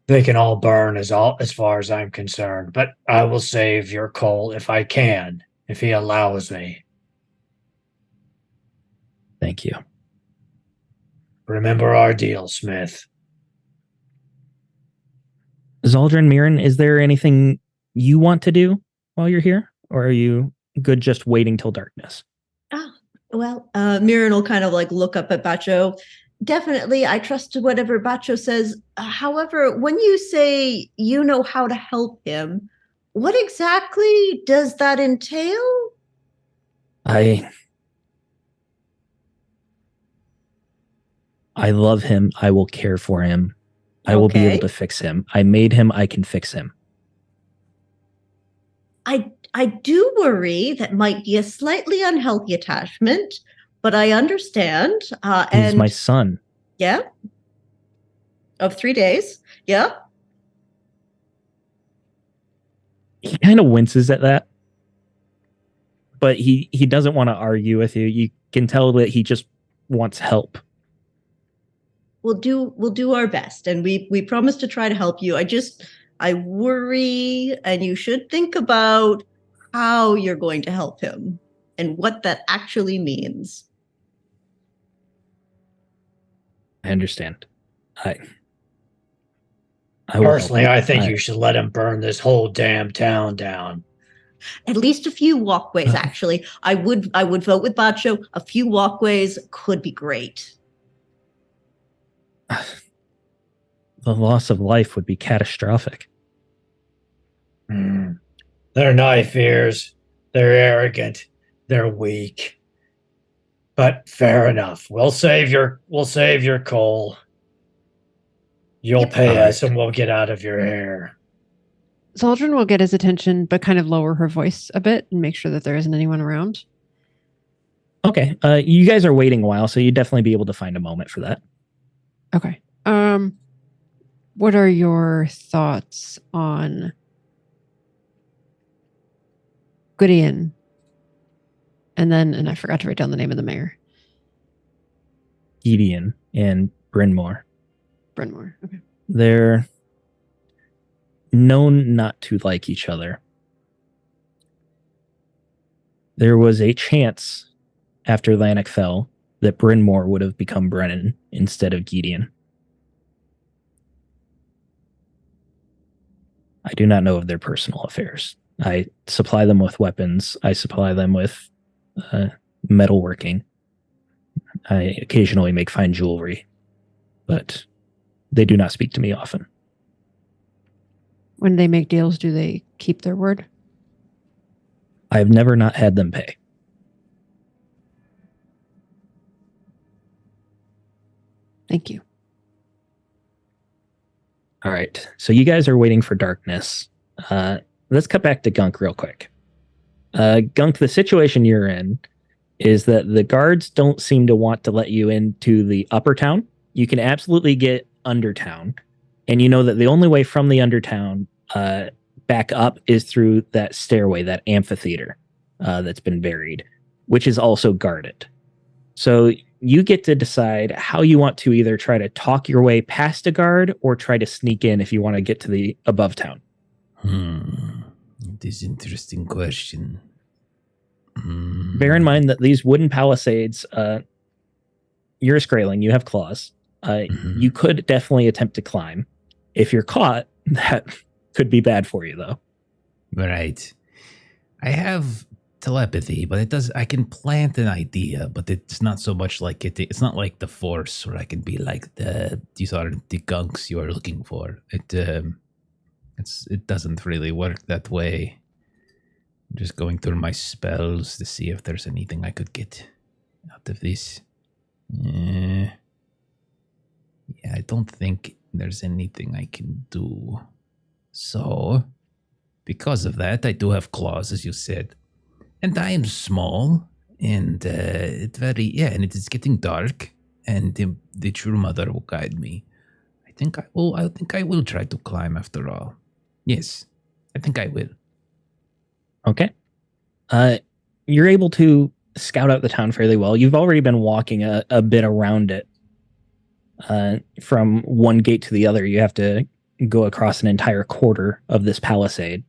They can all burn as far as I'm concerned, but I will save your Cole if I can, if he allows me. Thank you. Remember our deal, Smith. Zaldrun, Mirren, is there anything you want to do while you're here? Or are you good just waiting till darkness? Well, Mirren will kind of like look up at Bacho. Definitely, I trust whatever Bacho says. However, when you say you know how to help him, what exactly does that entail? I love him. I will care for him. I will be able to fix him. I made him. I can fix him. I do worry that might be a slightly unhealthy attachment, but I understand. He's my son. Yeah. Of 3 days. Yeah. He kind of winces at that, but he doesn't want to argue with you. You can tell that he just wants help. We'll do our best, and we promise to try to help you. I worry, and you should think about how you're going to help him and what that actually means. I understand. I Personally, I think you should let him burn this whole damn town down. At least a few walkways, actually. I would vote with Bacho. A few walkways could be great. The loss of life would be catastrophic. They're knife ears. They're arrogant. They're weak. But fair enough. We'll save your coal. You'll pay us and we'll get out of your hair. Zaldrun will get his attention, but kind of lower her voice a bit and make sure that there isn't anyone around. Okay. You guys are waiting a while, so you'd definitely be able to find a moment for that. Okay. What are your thoughts on Goodian? And I forgot to write down the name of the mayor. Gideon and Brynmore. Brynmore. Okay. They're known not to like each other. There was a chance after Lannick fell that Brynmore would have become Brennan instead of Gideon. I do not know of their personal affairs. I supply them with weapons. I supply them with metalworking. I occasionally make fine jewelry, but they do not speak to me often. When they make deals, do they keep their word? I have never not had them pay. Thank you. All right. So you guys are waiting for darkness. Let's cut back to Gunk real quick. Gunk, the situation you're in is that the guards don't seem to want to let you into the upper town. You can absolutely get under town. And you know that the only way from the undertown back up is through that stairway, that amphitheater that's been buried, which is also guarded. So you get to decide how you want to either try to talk your way past a guard or try to sneak in if you want to get to the above town. This is an interesting question. Bear in mind that these wooden palisades, you're a Skraeling, you have claws. Mhm. You could definitely attempt to climb. If you're caught, that could be bad for you, though. Right. I have telepathy, but I can plant an idea, but it's not so much like it's not like the Force where I can be like these are the gunks you are looking for. It doesn't really work that way. I'm just going through my spells to see if there's anything I could get out of this. Yeah, I don't think there's anything I can do. So, because of that, I do have claws, as you said. And I am small, and and it is getting dark, and the true mother will guide me. I think I will try to climb after all. Yes, I think I will. Okay. You're able to scout out the town fairly well. You've already been walking a bit around it. From one gate to the other, you have to go across an entire quarter of this palisade.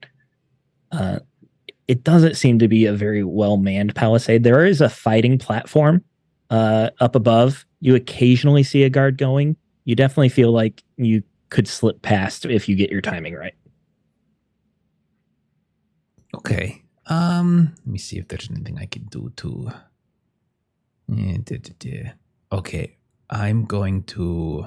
It doesn't seem to be a very well-manned palisade. There is a fighting platform up above. You occasionally see a guard going. You definitely feel like you could slip past if you get your timing right. Okay. Let me see if there's anything I can do to. Okay, I'm going to.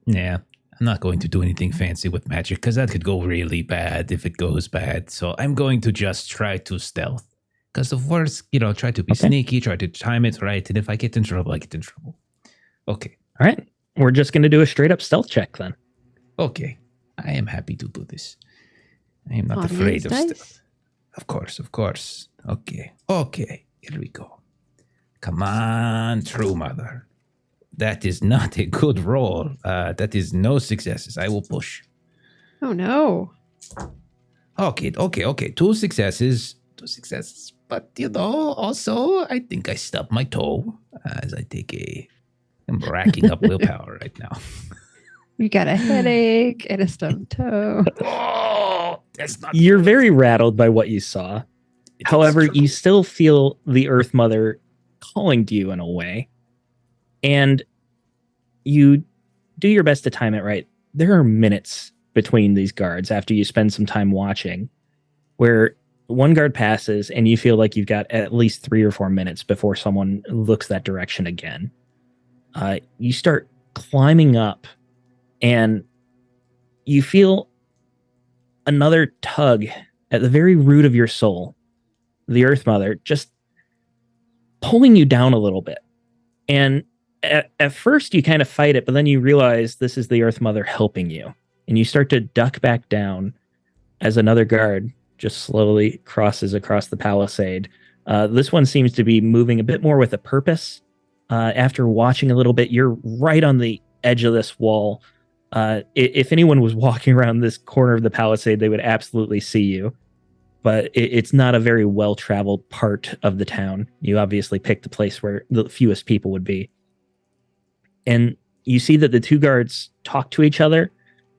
Yeah. I'm not going to do anything fancy with magic because that could go really bad if it goes bad. So I'm going to just try to stealth. Because the worst, try to be Okay. sneaky, try to time it right. And if I get in trouble, I get in trouble. Okay. All right. We're just going to do a straight up stealth check then. Okay. I am happy to do this. I am not Audience afraid of dice? stealth. Of course. Okay. Here we go. Come on, true mother. That is not a good roll. That is no successes. I will push. Oh no. Okay. 2 successes. But, also, I think I stubbed my toe as I'm racking up willpower right now. You got a headache and a stubbed toe. Oh, that's not You're good. very rattled by what you saw. It is However, true. you still feel the Earth Mother calling to you in a way. And you do your best to time it right. There are minutes between these guards after you spend some time watching where one guard passes and you feel like you've got at least 3 or 4 minutes before someone looks that direction again. You start climbing up and you feel another tug at the very root of your soul, the Earth Mother, just pulling you down a little bit. And at first you kind of fight it, but then you realize this is the Earth Mother helping you. And you start to duck back down as another guard just slowly crosses across the palisade. This one seems to be moving a bit more with a purpose. After watching a little bit, you're right on the edge of this wall. If anyone was walking around this corner of the palisade, they would absolutely see you. But it's not a very well-traveled part of the town. You obviously picked the place where the fewest people would be. And you see that the 2 guards talk to each other,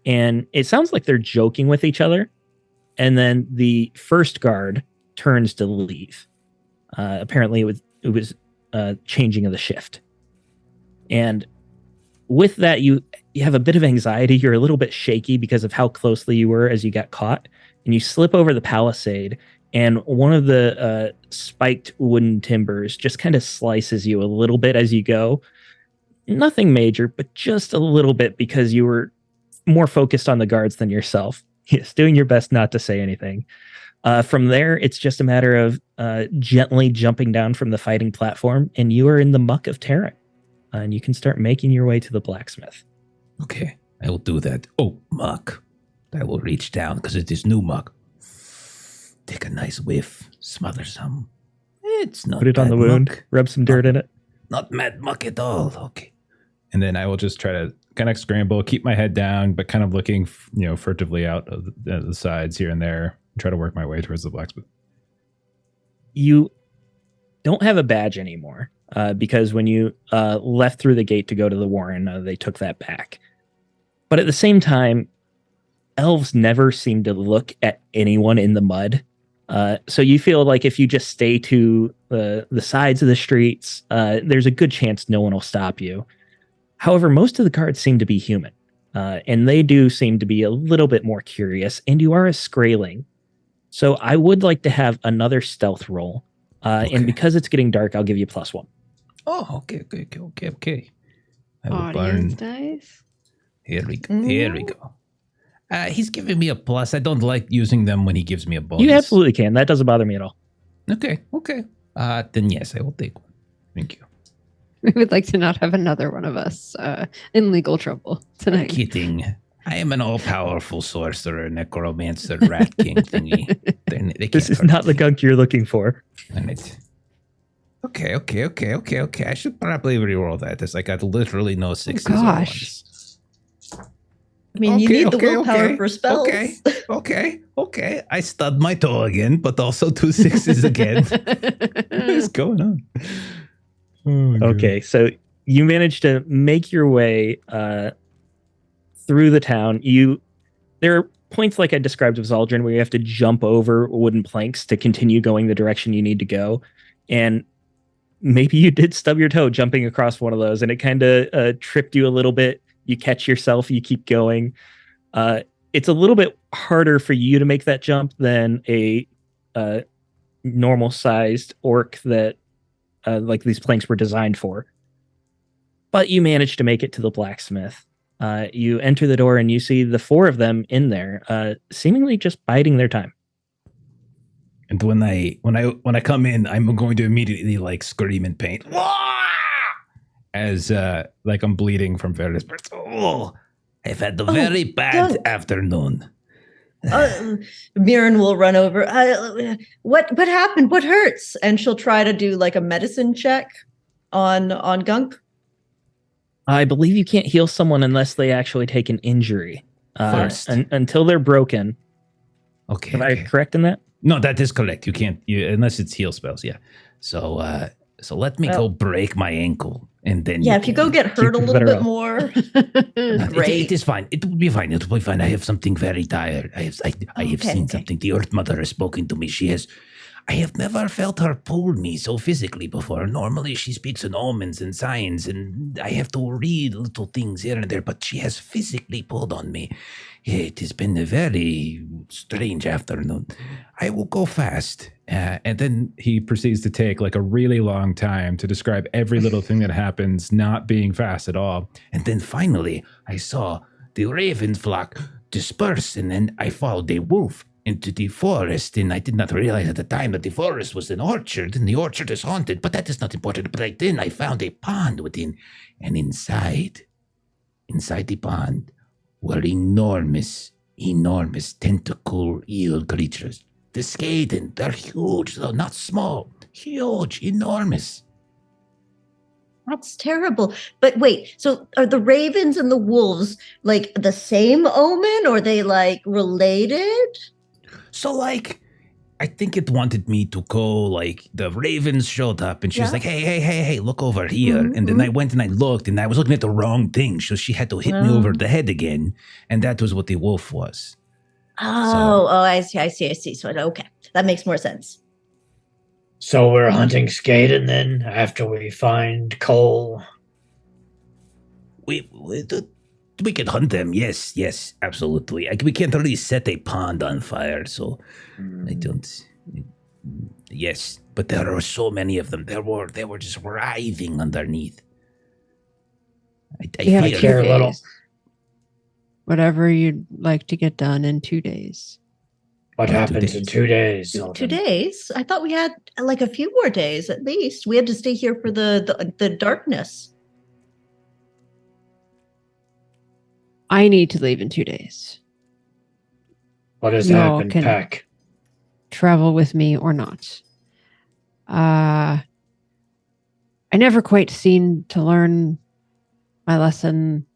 and it sounds like they're joking with each other. And then the first guard turns to leave. Apparently, it was changing of the shift. And with that, you have a bit of anxiety. You're a little bit shaky because of how closely you were as you got caught. And you slip over the palisade, and one of the spiked wooden timbers just kind of slices you a little bit as you go. Nothing major, but just a little bit because you were more focused on the guards than yourself. Yes, doing your best not to say anything. From there, it's just a matter of gently jumping down from the fighting platform, and you are in the muck of Terran. And you can start making your way to the blacksmith. Okay, I will do that. Oh, muck. I will reach down because it is new muck. Take a nice whiff. Smother some. It's not Put it on bad the wound, muck. rub some dirt in it. Not mad muck at all. Okay. And then I will just try to kind of scramble, keep my head down, but kind of looking, furtively out of the sides here and there, and try to work my way towards the blacksmith. You don't have a badge anymore because when you left through the gate to go to the Warren, they took that back. But at the same time, elves never seem to look at anyone in the mud So you feel like if you just stay to the sides of the streets, there's a good chance no one will stop you. However, most of the guards seem to be human, and they do seem to be a little bit more curious, and you are a Skraeling. So I would like to have another stealth roll. Okay. And because it's getting dark, I'll give you +1. Oh, okay. I will Audience burn. dice. Here we go. Here we go. He's giving me a plus. I don't like using them when he gives me a bonus. You absolutely can. That doesn't bother me at all. Okay. Then yes, I will take one. Thank you. We would like to not have another one of us in legal trouble tonight. Kidding. I am an all-powerful sorcerer, necromancer, rat king thingy. They This can't is hurt not the me. gunk you're looking for. And it's... Okay. I should probably reroll that. As I got literally no sixes or gosh. ones. I mean, you need the willpower for spells. Okay. I stubbed my toe again, but also 2 6s again. What is going on? Okay, so you managed to make your way through the town. There are points like I described with Zaldrin where you have to jump over wooden planks to continue going the direction you need to go. And maybe you did stub your toe jumping across one of those, and it kind of tripped you a little bit. You catch yourself, you keep going. It's a little bit harder for you to make that jump than a normal sized orc that like these planks were designed for. But you managed to make it to the blacksmith. You enter the door and you see the 4 of them in there, seemingly just biding their time. And when I come in, I'm going to immediately like scream in pain. As like I'm bleeding from various parts. Oh, I've had a very bad don't. afternoon. Mirren will run over. What happened? What hurts? And she'll try to do like a medicine check on Gunk. I believe you can't heal someone unless they actually take an injury. First. Until they're broken. Okay. Am I correct in that? No, that is correct. You can't, unless it's heal spells. Yeah. So let me go break my ankle, and then if you go get hurt a little bit more, great. It is fine. It will be fine. It will be fine. I have something very dire. I have seen something. The Earth Mother has spoken to me. I have never felt her pull me so physically before. Normally she speaks in omens and signs, and I have to read little things here and there, but she has physically pulled on me. It has been a very strange afternoon. I will go fast. And then he proceeds to take like a really long time to describe every little thing that happens, not being fast at all. And then finally, I saw the raven flock disperse, and then I followed a wolf into the forest, and I did not realize at the time that the forest was an orchard, and the orchard is haunted, but that is not important. But then I found a pond within, and inside the pond were enormous tentacle eel creatures. The Skaden, they're huge, though not small. Huge, enormous. That's terrible. But wait, so are the ravens and the wolves like the same omen, or are they like related? So like, I think it wanted me to go, like, the ravens showed up, and she was like, hey, look over here. Mm-hmm. And then I went and I looked, and I was looking at the wrong thing. So she had to hit me over the head again. And that was what the wolf was. I see. So, okay, that makes more sense. So we're hunting Skaden then after we find Cole. We can hunt them. Yes, absolutely. We can't really set a pond on fire, so I don't. Yes, but there are so many of them. They were just writhing underneath. I You have fear 2 care a little. days. Whatever you'd like to get done in 2 days. What happens in 2 days? 2 days? I thought we had like a few more days at least. We had to stay here for the darkness. I need to leave in 2 days. What has Y'all happened, can- Pack? Travel with me or not. I never quite seemed to learn my lesson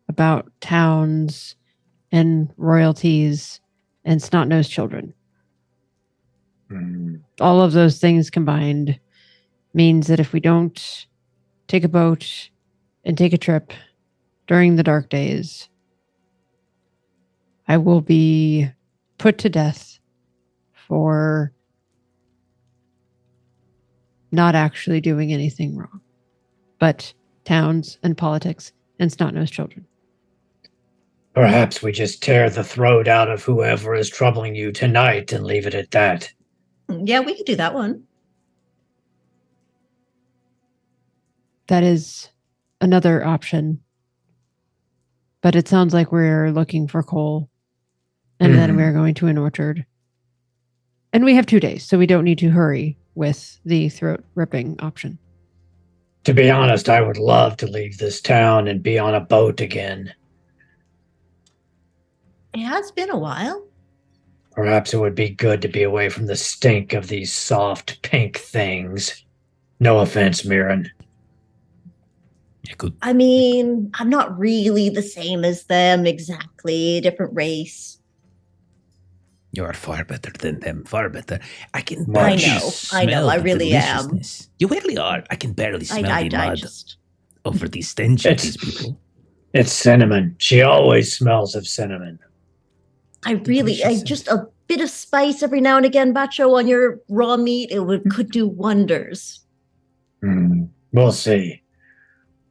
about towns and royalties and snot-nosed children. All of those things combined means that if we don't take a boat and take a trip during the dark days, I will be put to death for not actually doing anything wrong, but towns and politics and snot-nosed children. Perhaps we just tear the throat out of whoever is troubling you tonight and leave it at that. Yeah, we could do that one. That is another option. But it sounds like we're looking for coal. And then we're going to an orchard. And we have 2 days, so we don't need to hurry with the throat ripping option. To be honest, I would love to leave this town and be on a boat again. It has been a while. Perhaps it would be good to be away from the stink of these soft pink things. No offense, Mirren. I mean, I'm not really the same as them exactly. Different race. You are far better than them, far better. I can I barely know, smell I the really am. deliciousness. You really are. I can barely smell the I mud just... over the stench of It's- these people. It's cinnamon. She always smells of cinnamon. Delicious. just a bit of spice every now and again, Bacho, on your raw meat, could do wonders. We'll see.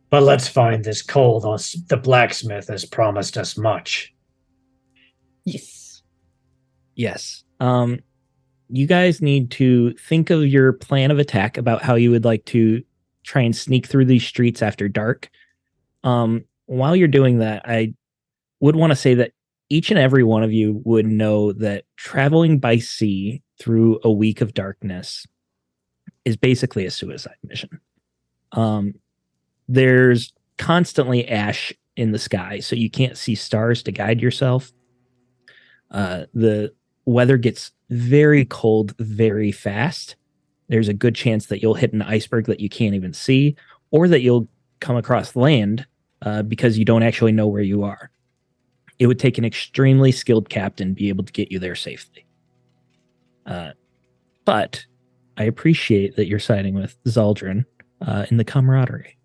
But let's find this coal. The blacksmith has promised us much. Yes. Yes. You guys need to think of your plan of attack about how you would like to try and sneak through these streets after dark. While you're doing that, I would want to say that each and every one of you would know that traveling by sea through a week of darkness is basically a suicide mission. There's constantly ash in the sky, so you can't see stars to guide yourself. The weather gets very cold very fast. There's a good chance that you'll hit an iceberg that you can't even see, or that you'll come across land because you don't actually know where you are. It would take an extremely skilled captain to be able to get you there safely. But I appreciate that you're siding with Zaldrun in the camaraderie.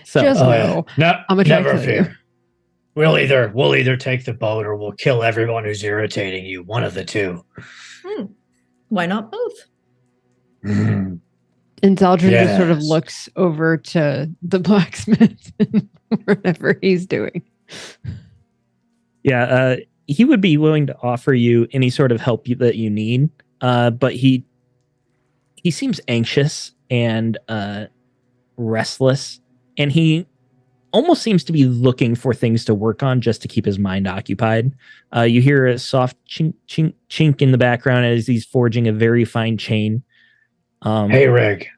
So, Just Oh, know, No, I'm gonna try to never kill fear. We'll either take the boat or we'll kill everyone who's irritating you. One of the two. Why not both? Mm. and Zaldrun just sort of Yes. looks over to the blacksmith and whatever he's doing. yeah, he would be willing to offer you any sort of help that you need, but he seems anxious and restless, and he almost seems to be looking for things to work on just to keep his mind occupied. You hear a soft chink, chink, chink in the background as he's forging a very fine chain. Hey, Rig.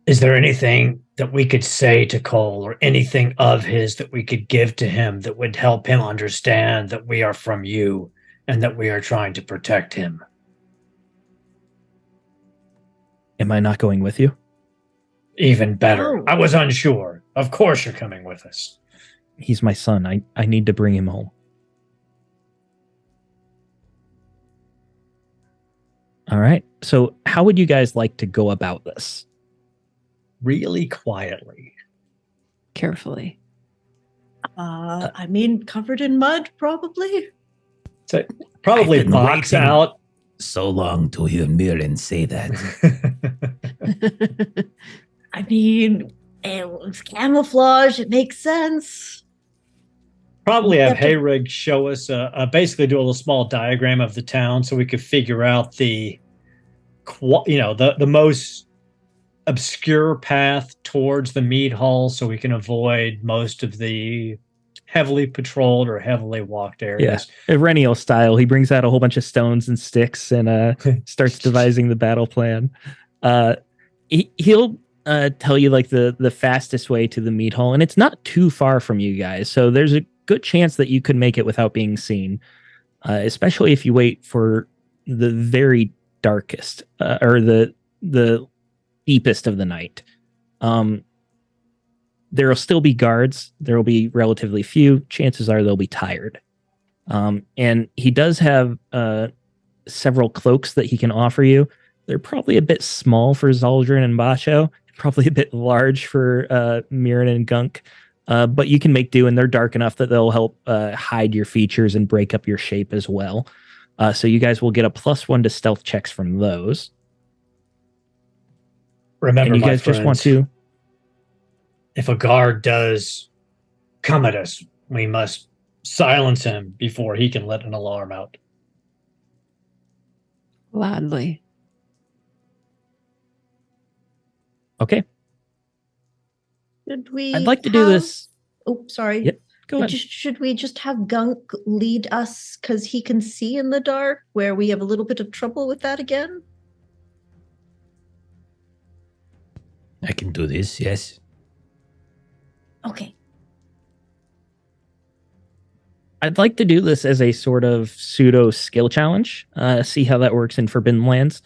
Is there anything that we could say to Cole or anything of his that we could give to him that would help him understand that we are from you and that we are trying to protect him? Am I not going with you? Even better. Oh. I was unsure. Of course you're coming with us. He's my son. I need to bring him home. All right. So how would you guys like to go about this? Really quietly. Carefully. I mean, covered in mud, probably. So probably I've been box waiting. out. So long to hear Mirren say that. I mean, it was camouflage. It makes sense. Probably have You have to- Hayrig show us, basically do a little small diagram of the town so we could figure out the most obscure path towards the mead hall so we can avoid most of the heavily patrolled or heavily walked areas. Irenial style. He brings out a whole bunch of stones and sticks and starts devising the battle plan. He'll tell you like the fastest way to the meat hall, and it's not too far from you guys, so there's a good chance that you could make it without being seen, especially if you wait for the very darkest or the deepest of the night. There will still be guards. There will be relatively few. Chances are they'll be tired. And he does have several cloaks that he can offer you. They're probably a bit small for Zaldrun and Basho, probably a bit large for Mirren and Gunk. But you can make do, and they're dark enough that they'll help hide your features and break up your shape as well. So you guys will get a +1 to stealth checks from those. Remember, And you my guys friends, just want to. if a guard does come at us, we must silence him before he can let an alarm out. Gladly. Okay. Should we? I'd like to do this. Oh, sorry. Yep. Go ahead. Should we just have Gunk lead us because he can see in the dark, where we have a little bit of trouble with that again? I can do this, yes. Okay. I'd like to do this as a sort of pseudo skill challenge. See how that works in Forbidden Lands.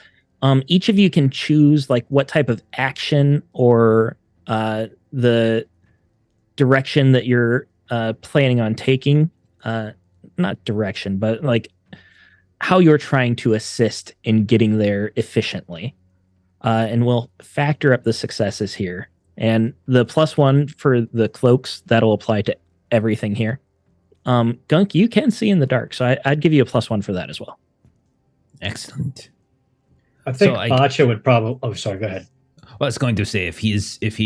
Each of you can choose like what type of action or the direction that you're planning on taking. Not direction, but like how you're trying to assist in getting there efficiently. And we'll factor up the successes here. And the +1 for the cloaks, that'll apply to everything here. Gunk, you can see in the dark, so I'd give you a +1 for that as well. Excellent. I think So Bacha would probably. Oh, sorry. Go ahead. Well, I was going to say if he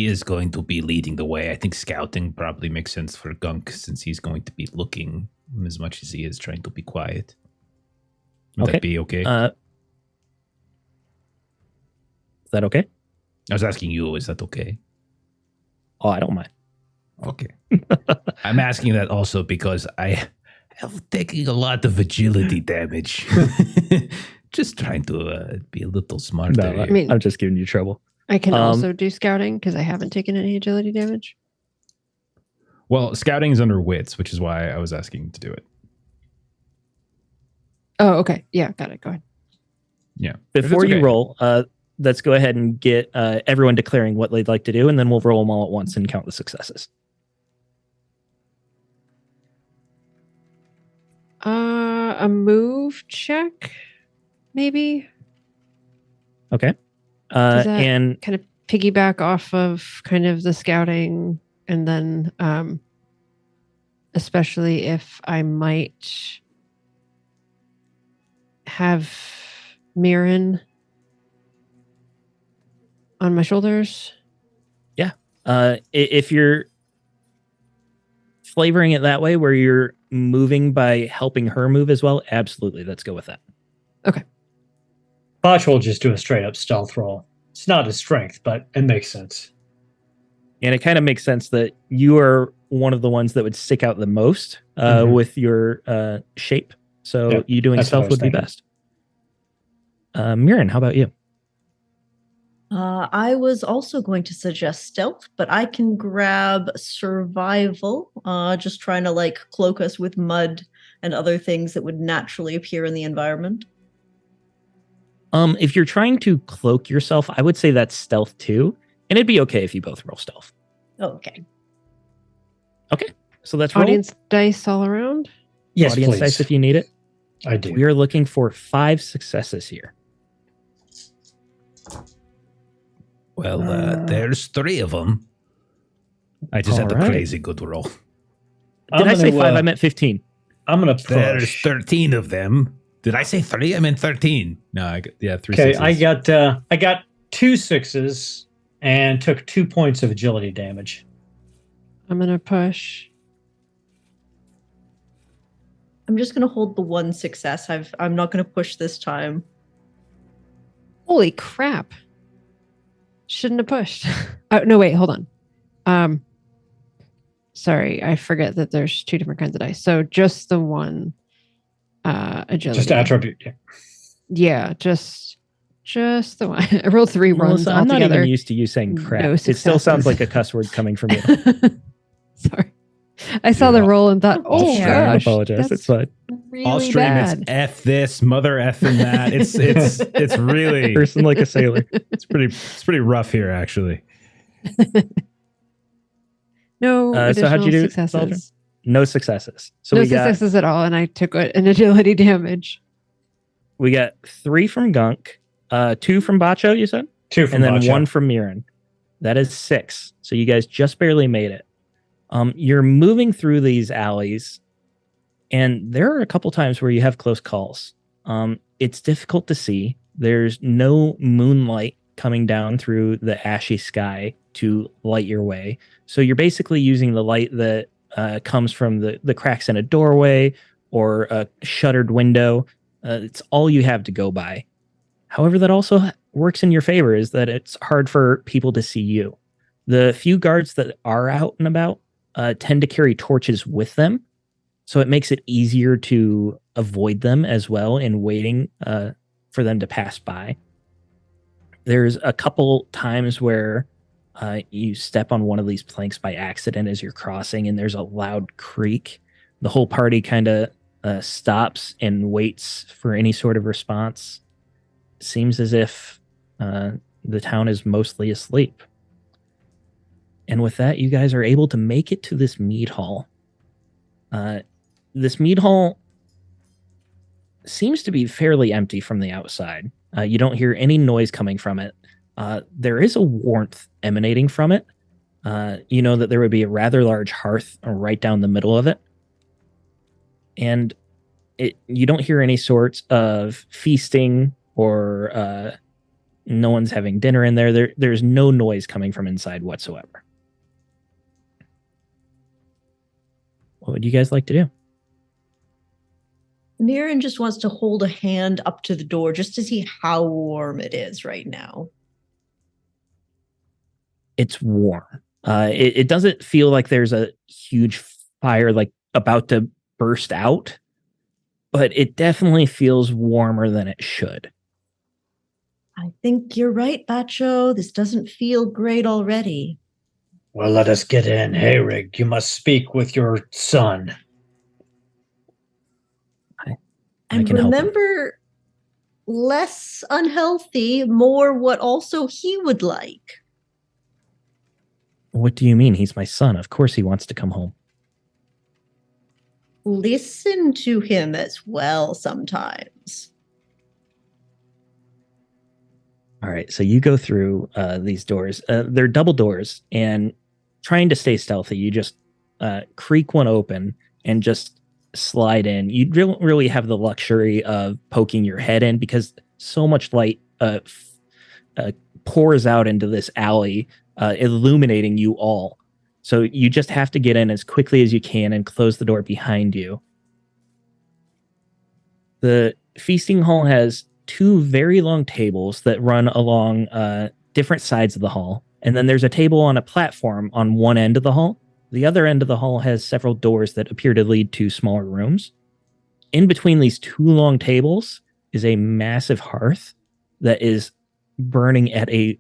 is going to be leading the way, I think scouting probably makes sense for Gunk since he's going to be looking as much as he is trying to be quiet. Would Okay. that be okay? Is that okay? I was asking you, is that okay? Oh, I don't mind. Okay. I'm asking that also because I have taken a lot of agility damage. Just trying to be a little smarter. No, here. I mean- I'm just giving you trouble. I can Um, also do scouting because I haven't taken any agility damage. Well, scouting is under wits, which is why I was asking to do it. Oh, okay. Yeah, got it. Go ahead. Yeah. Before If it's you okay. roll, let's go ahead and get everyone declaring what they'd like to do, and then we'll roll them all at once and count the successes. A move check, maybe. Okay. Does that- And Kind of piggyback off of kind of the scouting, and then especially if I might have Mirren on my shoulders. if you're flavoring it that way, where you're moving by helping her move as well, absolutely. Let's go with that. Bacha will just do a straight up stealth roll. It's not his strength, but it makes sense. And it kind of makes sense that you are one of the ones that would stick out the most Mhm. with your shape. So Yeah, you doing that's what I stealth was would be thinking. best. Mirren, how about you? I was also going to suggest stealth, but I can grab survival. Just trying to like cloak us with mud and other things that would naturally appear in the environment. If you're trying to cloak yourself, I would say that's stealth too. And it'd be okay if you both roll stealth. Okay. So let's roll. Audience dice all around. Yes, Audience please. dice if you need it. I do. We are looking for 5 successes here. Well, there's 3 of them. I just had a Alright. crazy good roll. Did I say 5? I meant 15. I'm gonna There's push. 13 of them. Did I say 3? I meant 13. No, 3 Okay, sixes. I got 2 6s and took 2 points of agility damage. I'm gonna push. I'm just going to hold the 1 success. I'm not going to push this time. Holy crap! Shouldn't have pushed. Oh, no, wait, hold on. Sorry, I forget that there's 2 different kinds of dice. So just the one agility. Just attribute. Yeah. Yeah, just the one. I rolled 3 runs Melissa, I'm not altogether. even used to you saying crap. No It still sounds successes. like a cuss word coming from you. Sorry. I saw the roll and thought, oh Yeah. I gosh, apologize. that's It's fine. really All stream bad. it's F this, mother effing that. It's really Person like a sailor. it's pretty rough here actually. No so how'd you do, successes. No successes. So No we got successes at all, and I took an agility damage. 3 from Gunk, 2 from Bacho, you said? 2 from And then Bacha. 1 from Mirren. That is 6. So you guys just barely made it. You're moving through these alleys, and there are a couple times where you have close calls. It's difficult to see. There's no moonlight coming down through the ashy sky to light your way. So you're basically using the light that comes from the cracks in a doorway or a shuttered window. It's all you have to go by. However, that also works in your favor, is that it's hard for people to see you. The few guards that are out and about tend to carry torches with them, so it makes it easier to avoid them as well in waiting for them to pass by. There's a couple times where you step on one of these planks by accident as you're crossing, and there's a loud creak. The whole party kind of stops and waits for any sort of response. Seems as if the town is mostly asleep. And with that, you guys are able to make it to this mead hall. This mead hall seems to be fairly empty from the outside. You don't hear any noise coming from it. There is a warmth emanating from it. You know that there would be a rather large hearth right down the middle of it. And you don't hear any sorts of feasting or no one's having dinner in there. There's no noise coming from inside whatsoever. What would you guys like to do? Mirren just wants to hold a hand up to the door just to see how warm it is right now. It's warm. It doesn't feel like there's a huge fire like about to burst out, but it definitely feels warmer than it should. I think you're right, Bacho. This doesn't feel great already. Well, let us get in. Hayrig, you must speak with your son. And remember, less unhealthy, more what also he would like. What do you mean? He's my son. Of course he wants to come home. Listen to him as well sometimes. All right, so you go through these doors. They're double doors, and trying to stay stealthy, you just creak one open and just slide in. You don't really have the luxury of poking your head in because so much light pours out into this alley, illuminating you all. So you just have to get in as quickly as you can and close the door behind you. The feasting hall has two very long tables that run along different sides of the hall. And then there's a table on a platform on one end of the hall. The other end of the hall has several doors that appear to lead to smaller rooms. In between these two long tables is a massive hearth that is burning at a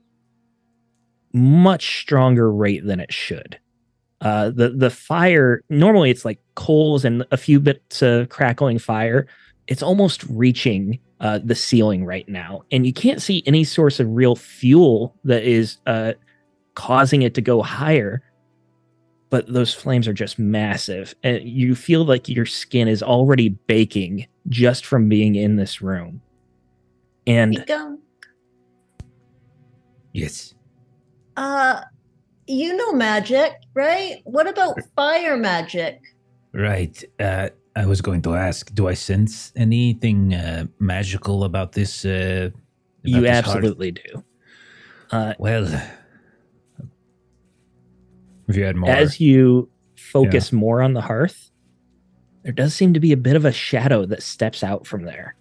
much stronger rate than it should. The fire, normally it's like coals and a few bits of crackling fire. It's almost reaching the ceiling right now. And you can't see any source of real fuel that is causing it to go higher. But those flames are just massive. And you feel like your skin is already baking just from being in this room. And Yes. You know magic, right? What about fire magic? Right. I was going to ask, do I sense anything magical about this? you this absolutely do. Well, If you had more. As you focus more on the hearth, there does seem to be a bit of a shadow that steps out from there.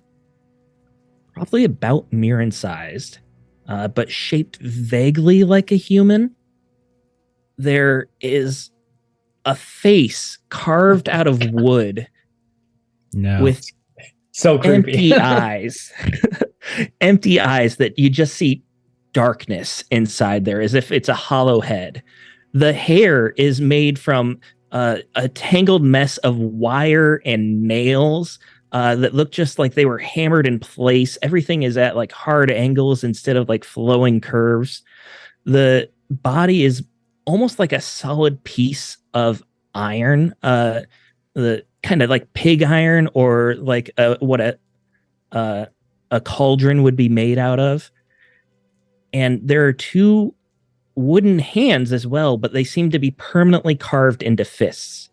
Probably about Mirren sized, but shaped vaguely like a human. There is a face carved out of wood No. with So creepy. empty eyes. Empty eyes that you just see darkness inside there as if it's a hollow head. The hair is made from a tangled mess of wire and nails that look just like they were hammered in place. Everything is at like hard angles instead of like flowing curves. The body is almost like a solid piece of iron, the kind of like pig iron or like what a cauldron would be made out of. And there are two wooden hands as well, but they seem to be permanently carved into fists.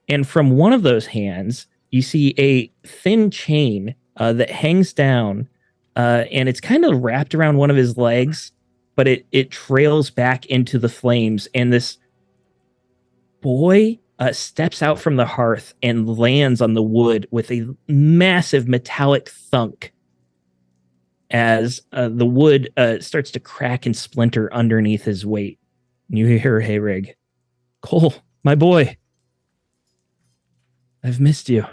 And from one of those hands, you see a thin chain that hangs down, and it's kind of wrapped around one of his legs, but it trails back into the flames, and this boy steps out from the hearth and lands on the wood with a massive metallic thunk as the wood starts to crack and splinter underneath his weight. And you hear Hayrig, "Cole, my boy, I've missed you.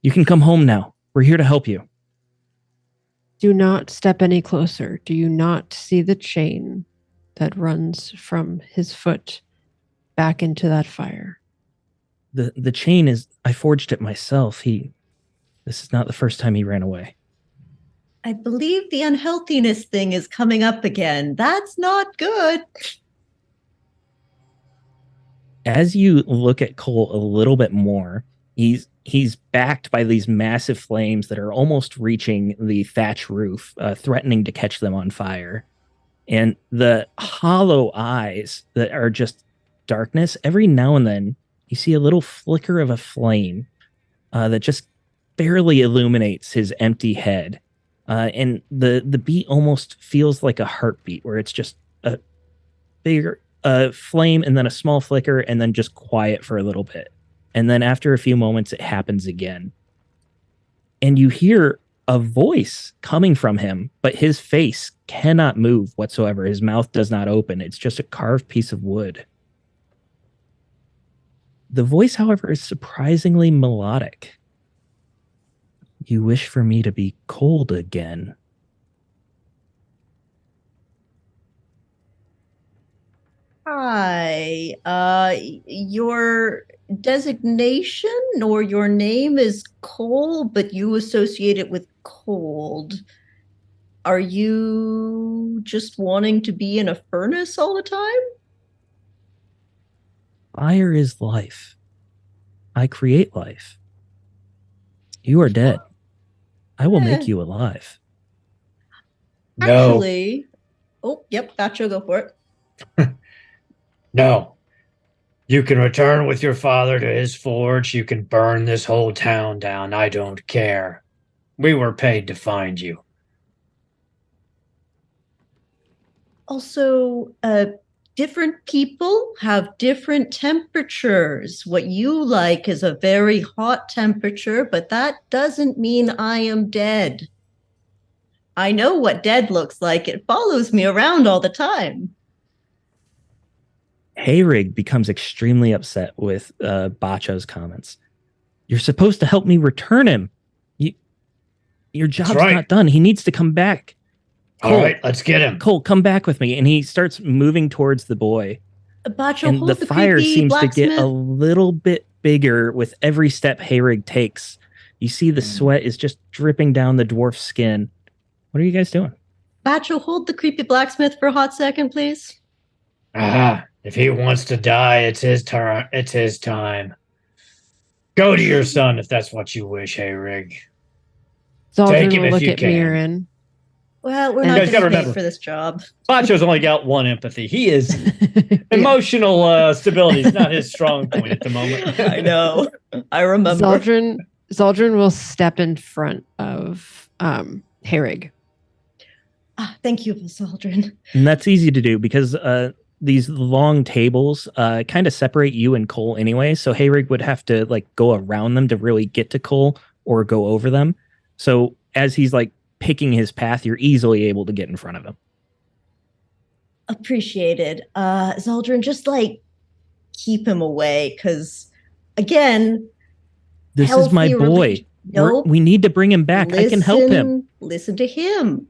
You can come home now. We're here to help you." Do not step any closer. Do you not see the chain that runs from his foot back into that fire? The chain is, I forged it myself. This is not the first time he ran away. I believe the unhealthiness thing is coming up again. That's not good. As you look at Cole a little bit more, he's backed by these massive flames that are almost reaching the thatch roof, threatening to catch them on fire. And the hollow eyes that are just darkness, every now and then you see a little flicker of a flame that just barely illuminates his empty head. And the beat almost feels like a heartbeat, where it's just a bigger flame and then a small flicker and then just quiet for a little bit. And then after a few moments, it happens again. And you hear a voice coming from him, but his face cannot move whatsoever. His mouth does not open. It's just a carved piece of wood. The voice, however, is surprisingly melodic. "You wish for me to be cold again." Hi. Your designation or your name is Cole, but you associate it with cold. Are you just wanting to be in a furnace all the time? Fire is life. I create life. You are dead. I will make you alive. No, Actually, oh, yep, gotcha, go for it. no. You can return with your father to his forge. You can burn this whole town down. I don't care. We were paid to find you. Also, different people have different temperatures. What you like is a very hot temperature, but that doesn't mean I am dead. I know what dead looks like. It follows me around all the time. Hayrig becomes extremely upset with Bacho's comments. "You're supposed to help me return him. Your job's right. not done. He needs to come back. All right, let's get him. Cole, come back with me." And he starts moving towards the boy. Bacho, And hold the the fire creepy seems to blacksmith. get a little bit bigger with every step Hayrig takes. You see the sweat is just dripping down the dwarf's skin. What are you guys doing? Bacho, hold the creepy blacksmith for a hot second, please. Aha. If he wants to die, it's his turn. It's his time. Go to your son if that's what you wish, Hayrig. Zaldrun him will if look you at can. Mirren. Well, we're And- not You guys gotta going to pay remember. for this job. Bacho's only got one empathy. He is Yeah. emotional stability is not his strong point at the moment. I know. I remember. Zaldrun will step in front of Hayrig. Thank you, Zaldrun. And that's easy to do because these long tables kind of separate you and Cole anyway. So Hayrig would have to like go around them to really get to Cole or go over them. So as he's like picking his path, you're easily able to get in front of him. Appreciated. Zaldrun, just like keep him away because, again, This is my healthy boy. rela- Nope. We need to bring him back. I can help him. Listen to him.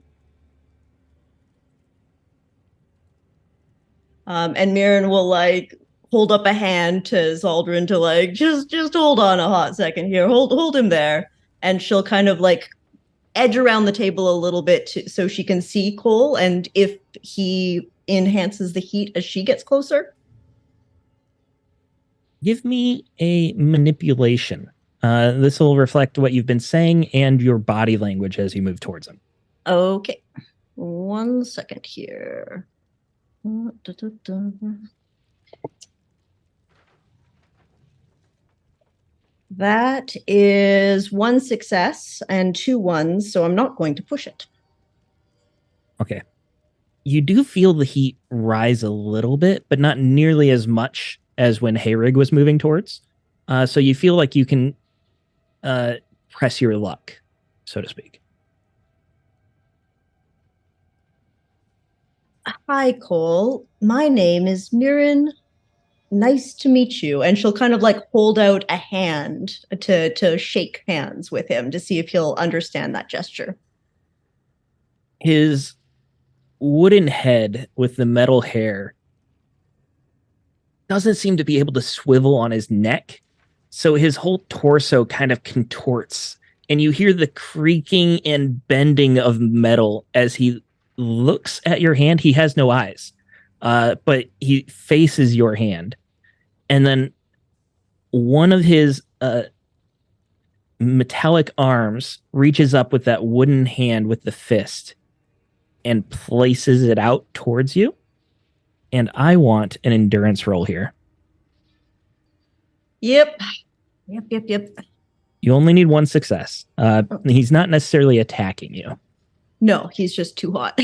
And Mirren will like hold up a hand to Zaldrun to like just hold on a hot second here. Hold him there, and she'll kind of like edge around the table a little bit so she can see Cole, and if he enhances the heat as she gets closer. Give me a manipulation. This will reflect what you've been saying and your body language as you move towards him. Okay, 1 second here. That is 1 success and 2 ones, so I'm not going to push it. Okay. You do feel the heat rise a little bit, but not nearly as much as when Hayrig was moving towards. So you feel like you can press your luck, so to speak. Hi, Cole. My name is Mirren. Nice to meet you. And she'll kind of like hold out a hand to shake hands with him to see if he'll understand that gesture. His wooden head with the metal hair doesn't seem to be able to swivel on his neck. So his whole torso kind of contorts, and you hear the creaking and bending of metal as he looks at your hand. He has no eyes, but he faces your hand. And then one of his metallic arms reaches up with that wooden hand with the fist and places it out towards you. And I want an endurance roll here. Yep. You only need 1 success. He's not necessarily attacking you. No, he's just too hot.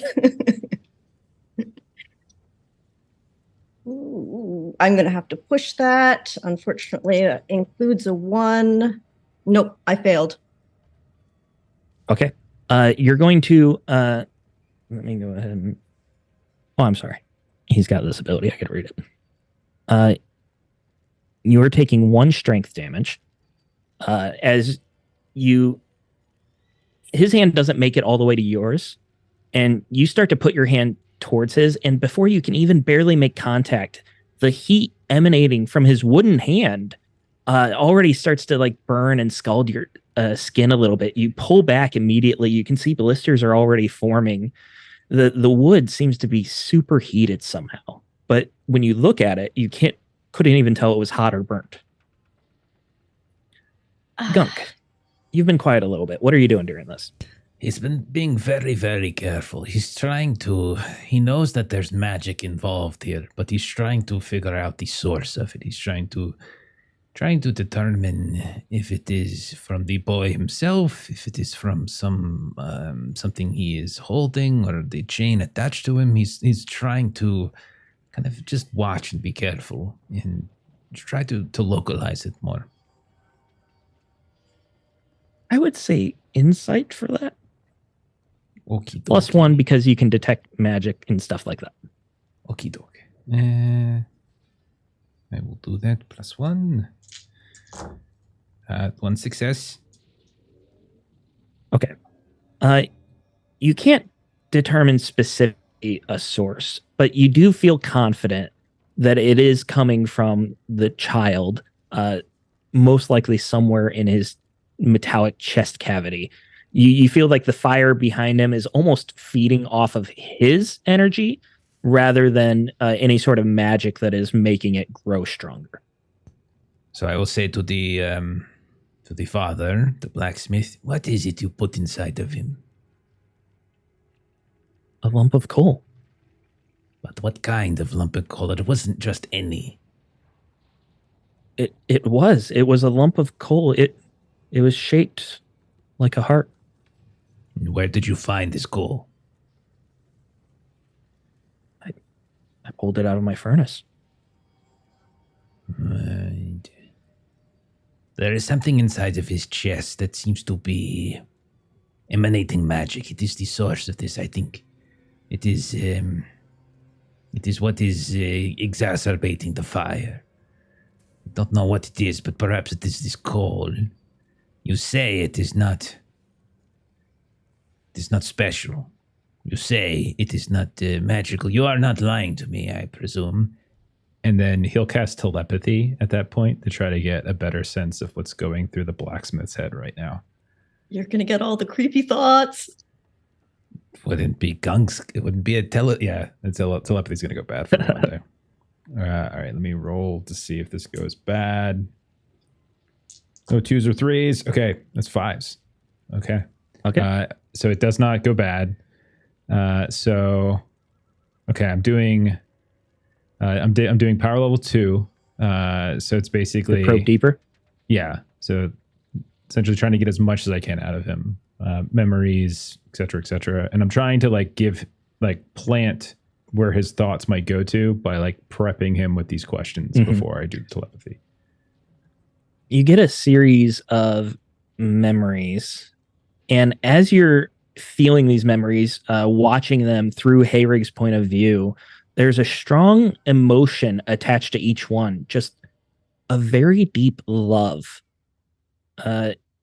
Ooh, I'm going to have to push that. Unfortunately, it includes a 1. Nope, I failed. Okay. You're going to... let me go ahead and... Oh, I'm sorry. He's got this ability. I could read it. You are taking 1 strength damage. As you... His hand doesn't make it all the way to yours. And you start to put your hand towards his, and before you can even barely make contact, the heat emanating from his wooden hand already starts to like burn and scald your skin a little bit. You pull back immediately. You can see blisters are already forming. The wood seems to be super heated somehow, but when you look at it, you couldn't even tell it was hot or burnt. Gunk, you've been quiet a little bit. What are you doing during this? He's been being very, very careful. He knows that there's magic involved here, but he's trying to figure out the source of it. He's trying to determine if it is from the boy himself, if it is from something he is holding, or the chain attached to him. He's trying to kind of just watch and be careful and try to localize it more. I would say insight for that. Okie dokie. Plus 1 because you can detect magic and stuff like that. Okie doke. I will do that. Plus 1. 1 success. Okay. You can't determine specifically a source, but you do feel confident that it is coming from the child, most likely somewhere in his metallic chest cavity. You feel like the fire behind him is almost feeding off of his energy rather than any sort of magic that is making it grow stronger. So I will say to the father, the blacksmith, what is it you put inside of him? A lump of coal. But what kind of lump of coal? It wasn't just any. It was a lump of coal. It was shaped like a heart. Where did you find this coal? I pulled it out of my furnace. Right. There is something inside of his chest that seems to be emanating magic. It is the source of this, I think. It is what is exacerbating the fire. I don't know what it is, but perhaps it is this coal. You say it is not special. You say it is not magical. You are not lying to me, I presume. And then he'll cast telepathy at that point to try to get a better sense of what's going through the blacksmith's head right now. You're going to get all the creepy thoughts. Wouldn't be gunks. It wouldn't be a Telepathy's going to go bad for me one day. All right, let me roll to see if this goes bad. No 2s or 3s. Okay, that's 5s. Okay. So it does not go bad. So I'm doing power level 2. So it's basically probe deeper. Yeah. So essentially trying to get as much as I can out of him, memories, etc., and I'm trying to plant where his thoughts might go to by prepping him with these questions before I do telepathy. You get a series of memories, and as you're feeling these memories, watching them through Hayrig's point of view, there's a strong emotion attached to each one, just a very deep love.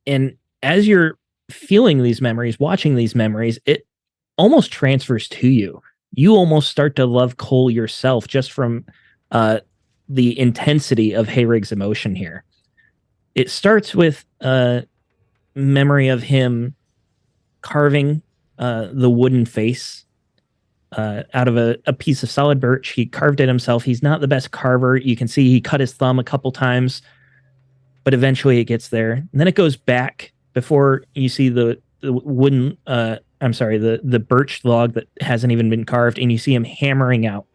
And as you're feeling these memories, watching these memories, it almost transfers to you. You almost start to love Cole yourself just from the intensity of Hayrig's emotion here. It starts with a memory of him carving the wooden face out of a piece of solid birch. He carved it himself. He's not the best carver. You can see he cut his thumb a couple times, but eventually it gets there. And then it goes back before you see the wooden, the birch log that hasn't even been carved, and you see him hammering out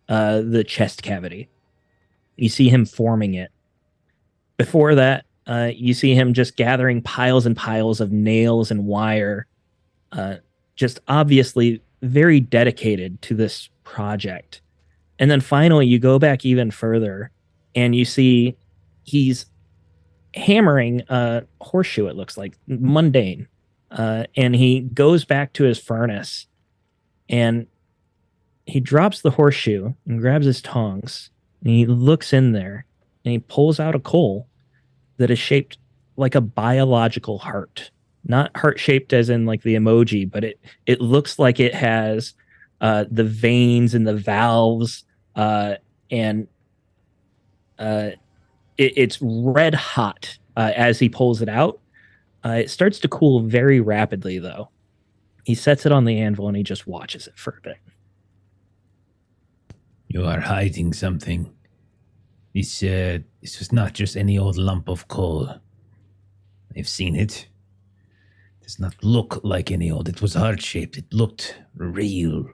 the chest cavity. You see him forming it. Before that, you see him just gathering piles and piles of nails and wire, just obviously very dedicated to this project. And then finally, you go back even further, and you see he's hammering a horseshoe, it looks like, mundane. And he goes back to his furnace, and he drops the horseshoe and grabs his tongs, and he looks in there, and he pulls out a coal that is shaped like a biological heart. Not heart-shaped as in like the emoji, but it looks like it has the veins and the valves, and it's red hot as he pulls it out. It starts to cool very rapidly, though. He sets it on the anvil and he just watches it for a bit. You are hiding something. This was not just any old lump of coal. I've seen it. It does not look like any old. It was heart-shaped. It looked real.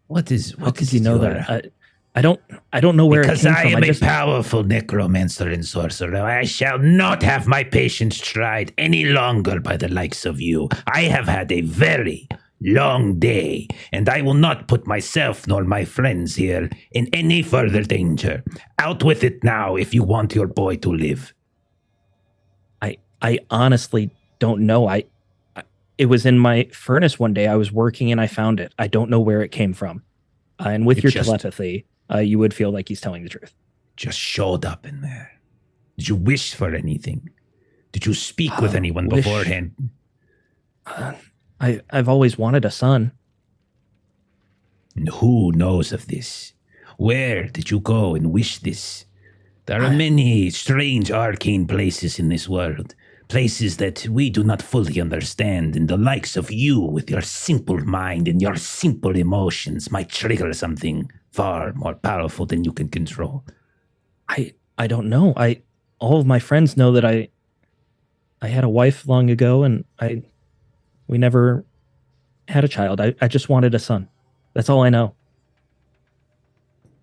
What did you know that? I don't know where because it came I from. am a powerful necromancer and sorcerer. I shall not have my patience tried any longer by the likes of you. I have had a very long day, and I will not put myself nor my friends here in any further danger. Out with it now if you want your boy to live. I honestly don't know. It was in my furnace one day. I was working and I found it. I don't know where it came from. And with your telepathy, you would feel like he's telling the truth. Just showed up in there. Did you wish for anything? Did you speak with anyone beforehand? I've always wanted a son. And who knows of this? Where did you go and wish this? There are many strange arcane places in this world. Places that we do not fully understand, and the likes of you with your simple mind and your simple emotions might trigger something far more powerful than you can control. I don't know. All of my friends know that I had a wife long ago, and we never had a child. I just wanted a son. That's all I know.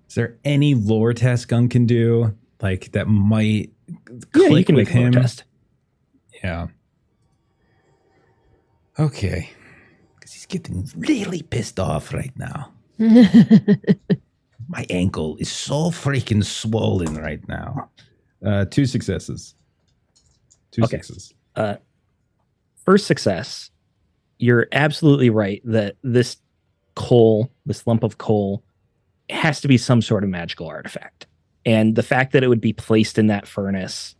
Is there any lore test Gun can do that might click you can with make a lore him? test. Yeah. Okay. Because he's getting really pissed off right now. My ankle is so freaking swollen right now. 2 successes. Two successes. First success. You're absolutely right that this lump of coal, has to be some sort of magical artifact. And the fact that it would be placed in that furnace,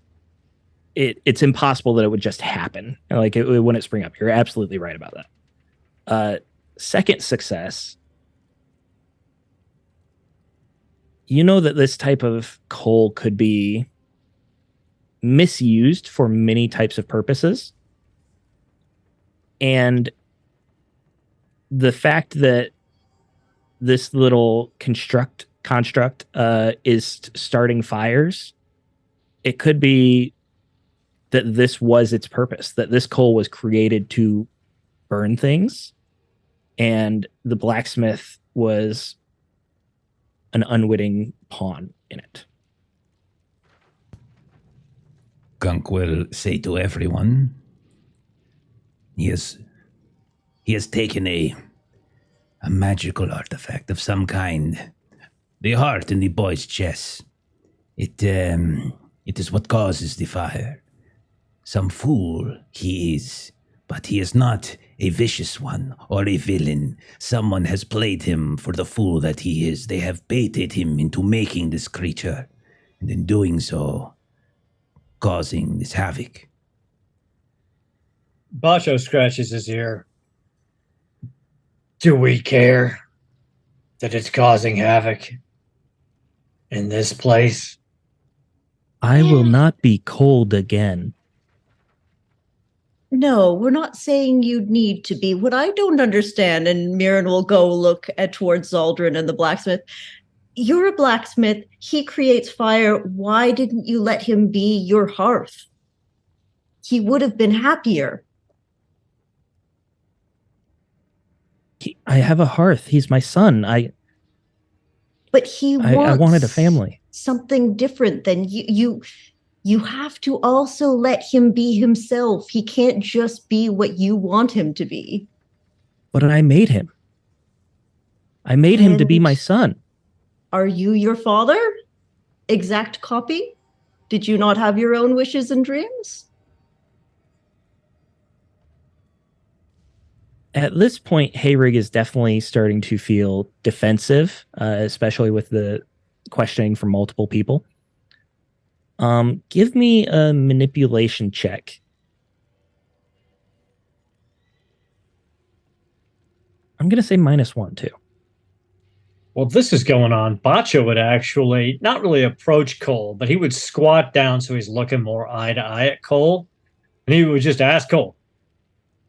it's impossible that it would just happen. It wouldn't spring up. You're absolutely right about that. Second success. You know that this type of coal could be misused for many types of purposes. And the fact that this little construct is starting fires, it could be that this was its purpose, that this coal was created to burn things, and the blacksmith was an unwitting pawn in it. skunk will say to everyone, he has taken a magical artifact of some kind. The heart in the boy's chest. It is what causes the fire. Some fool he is, but he is not a vicious one or a villain. Someone has played him for the fool that he is. They have baited him into making this creature, and in doing so, causing this havoc. Bacho scratches his ear. Do we care that it's causing havoc in this place? I will not be cold again. No, we're not saying you need to be. What I don't understand, and Mirren will go look towards Zaldrun and the blacksmith. You're a blacksmith. He creates fire. Why didn't you let him be your hearth? He would have been happier. I have a hearth. He's my son. But he wants I wanted a family. Something different than you. You have to also let him be himself. He can't just be what you want him to be. But I made him. I made him to be my son. Are you your father? Exact copy? Did you not have your own wishes and dreams? At this point, Hayrig is definitely starting to feel defensive, especially with the questioning from multiple people. Give me a manipulation check. I'm going to say -1 too. Well, this is going on. Bacho would actually not really approach Cole, but he would squat down so he's looking more eye to eye at Cole. And he would just ask Cole,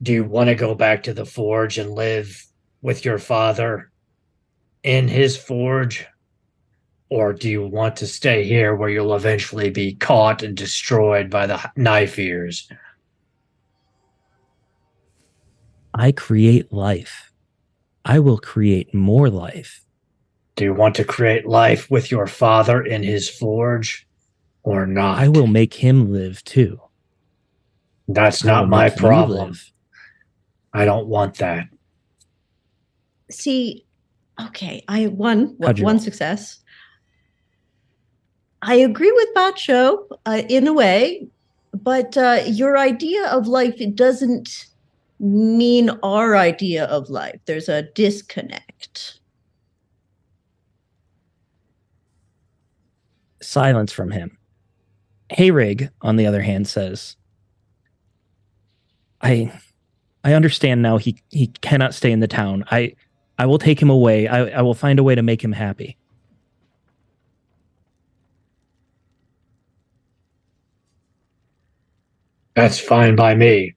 do you want to go back to the forge and live with your father in his forge? Or do you want to stay here where you'll eventually be caught and destroyed by the knife ears? I create life. I will create more life. Do you want to create life with your father in his forge or not? I will make him live too. That's I will not my make you problem. live. I don't want that. See, okay, I won How'd you one roll? success. I agree with Bacho in a way, but your idea of life, it doesn't mean our idea of life. There's a disconnect. Silence from him. Hayrig, on the other hand, says, I understand now he cannot stay in the town. I will take him away. I will find a way to make him happy. That's fine by me.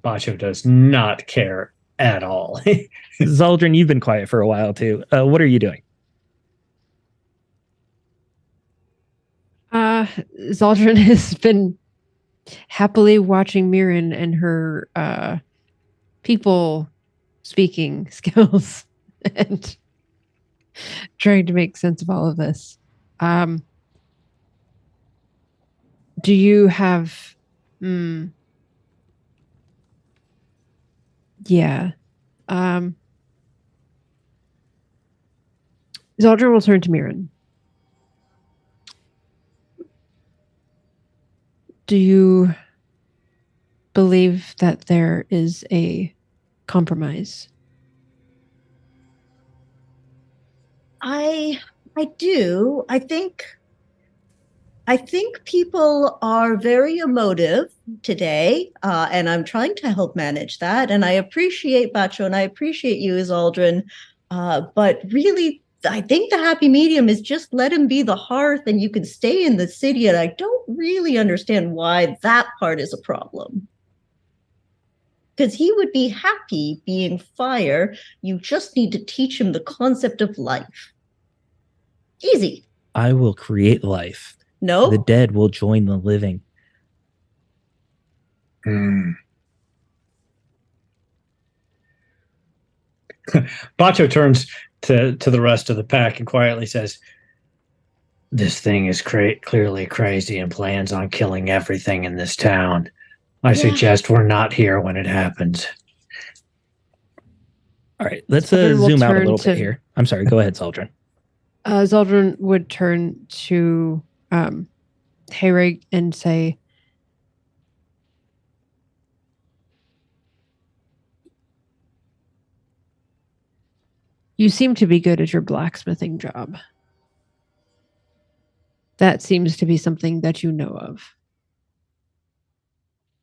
Bacho does not care at all. Zaldrun, you've been quiet for a while too. What are you doing? Zaldrun has been happily watching Mirren and her people speaking skills and trying to make sense of all of this. Do you have yeah. Zaldrun will turn to Mirren. Do you believe that there is a compromise? I do. I think people are very emotive today, and I'm trying to help manage that. And I appreciate Bacho and I appreciate you as Aldrin, but really, I think the happy medium is just let him be the hearth and you can stay in the city. And I don't really understand why that part is a problem. Because he would be happy being fire. You just need to teach him the concept of life. Easy. I will create life. No? The dead will join the living. Bacho turns to the rest of the pack and quietly says, This thing is clearly crazy and plans on killing everything in this town. I suggest we're not here when it happens. All right, let's Zaldrun will zoom out a turn little to- bit here. I'm sorry. Go ahead, Zaldrun. Zaldrun would turn to Hayrig and say, "You seem to be good at your blacksmithing job. That seems to be something that you know of.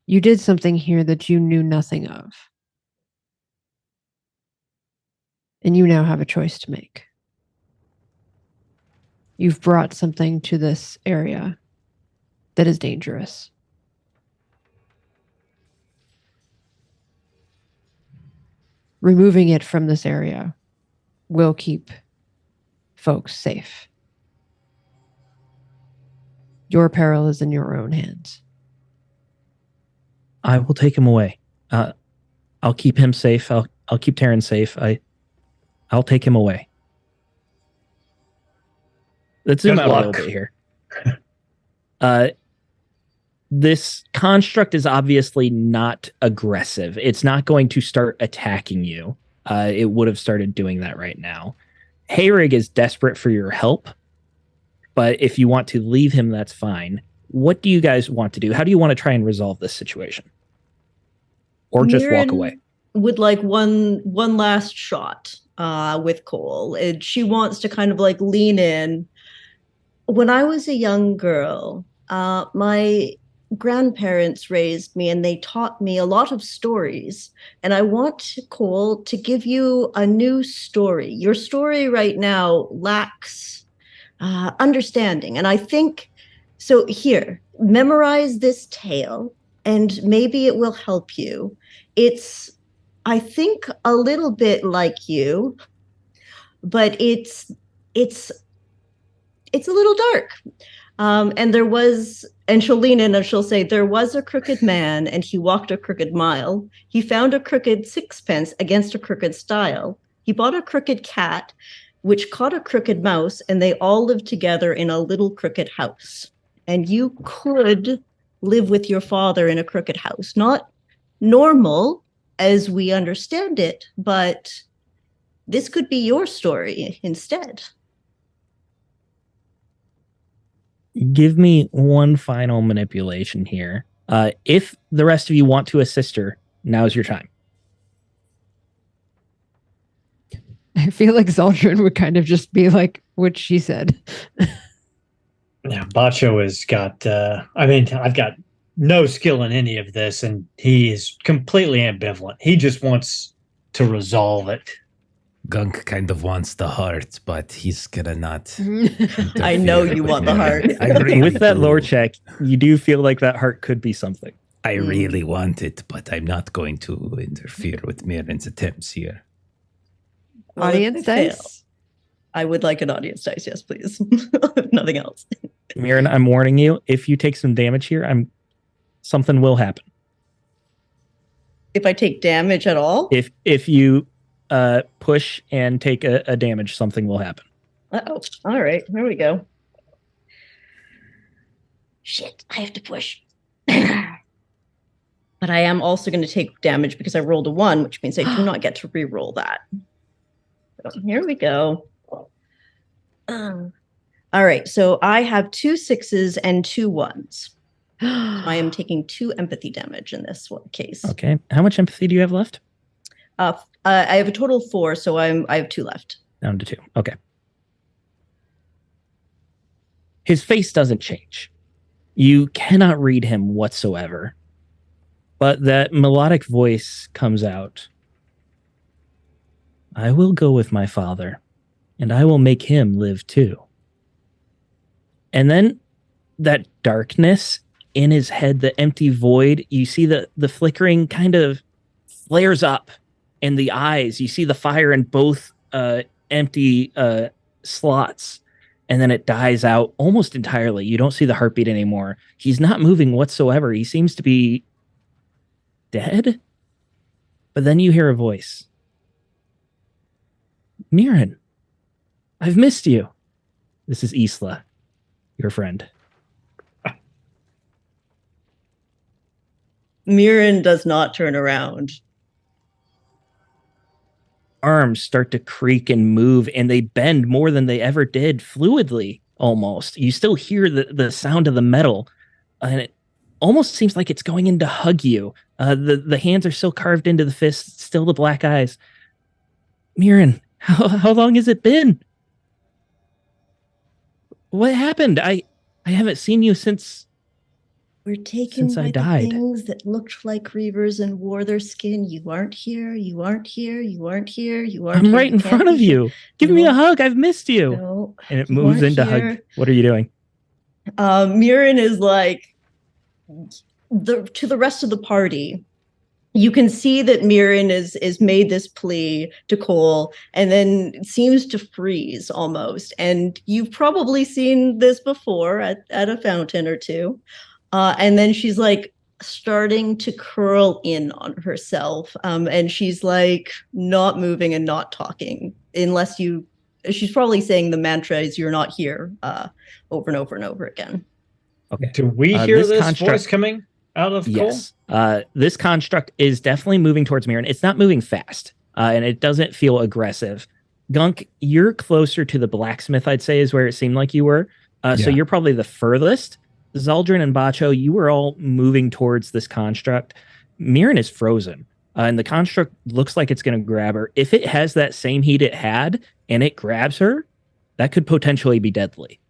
You did something here that you knew nothing of. And you now have a choice to make. You've brought something to this area that is dangerous. Removing it from this area will keep folks safe. Your peril is in your own hands." I will take him away. I'll keep him safe. I'll keep Taryn safe. I'll take him away. Let's zoom Good out a little luck. bit here. This construct is obviously not aggressive. It's not going to start attacking you. It would have started doing that right now. Hayrig is desperate for your help, but if you want to leave him, that's fine. What do you guys want to do? How do you want to try and resolve this situation? Or just walk Mirren away? Would like one last shot with Cole. And she wants to kind of like lean in. When I was a young girl, my grandparents raised me and they taught me a lot of stories. And I want, Cole, to give you a new story. Your story right now lacks understanding. And I think, so here, memorize this tale and maybe it will help you. It's, I think, a little bit like you, but it's a little dark. And there was, and she'll lean in and she'll say, there was a crooked man and he walked a crooked mile. He found a crooked sixpence against a crooked stile. He bought a crooked cat, which caught a crooked mouse, and they all lived together in a little crooked house. And you could live with your father in a crooked house. Not normal as we understand it, but this could be your story instead. Give me one final manipulation here. If the rest of you want to assist her, now's your time. I feel like Zaldrun would kind of just be like what she said. Yeah, Bacho has got, I've got no skill in any of this, and he is completely ambivalent. He just wants to resolve it. Gunk kind of wants the heart, but he's gonna not. I know interfere you with want the Mirren. heart. I really With that do. lore check, you do feel like that heart could be something. I really want it, but I'm not going to interfere with Mirren's attempts here. Well, if Audience I fail, dice? I would like an audience dice, yes, please. If nothing else. Mirren, I'm warning you. If you take some damage here, something will happen. If I take damage at all? If you push and take a damage, something will happen. Uh-oh. All right, there we go. Shit, I have to push. But I am also going to take damage because I rolled a 1, which means I do not get to re-roll that. So here we go. All right, so I have 2 6s and 2 1s. I am taking 2 empathy damage in this one case. Okay. How much empathy do you have left? I have a total of 4, so I have 2 left. Down to 2. Okay. His face doesn't change. You cannot read him whatsoever. But that melodic voice comes out. I will go with my father, and I will make him live too. And then that darkness in his head, the empty void, you see the flickering kind of flares up in the eyes. You see the fire in both empty slots, and then it dies out almost entirely. You don't see the heartbeat anymore. He's not moving whatsoever. He seems to be dead. But then you hear a voice. Mirren, I've missed you. This is Isla. your friend. Mirren does not turn around. Arms start to creak and move, and they bend more than they ever did, fluidly almost. You still hear the sound of the metal, and it almost seems like it's going in to hug you. The hands are still carved into the fists, still the black eyes. Mirren, how long has it been? What happened? I haven't seen you since. We're taken Since I by the died. things that looked like reavers and wore their skin. You aren't here. You aren't here. You aren't here. You aren't I'm here. right in You can't front of be here. you. Give me a No. hug. I've missed you. No. And it you moves aren't in to hug. here. What are you doing? Mirren is like to the rest of the party. You can see that Mirren is made this plea to Cole and then seems to freeze almost. And you've probably seen this before at a fountain or two. And then she's like starting to curl in on herself. And she's like not moving and not talking unless she's probably saying the mantra is "you're not here" over and over and over again. Okay. Do we hear this this construct- voice coming out of Cole? Yes. This construct is definitely moving towards Mirren. It's not moving fast, and it doesn't feel aggressive. Gunk, you're closer to the blacksmith, I'd say, is where it seemed like you were. So Yeah. you're probably the furthest. Zaldrin and Bacho, you were all moving towards this construct. Mirren is frozen, and the construct looks like it's going to grab her. If it has that same heat it had, and it grabs her, that could potentially be deadly.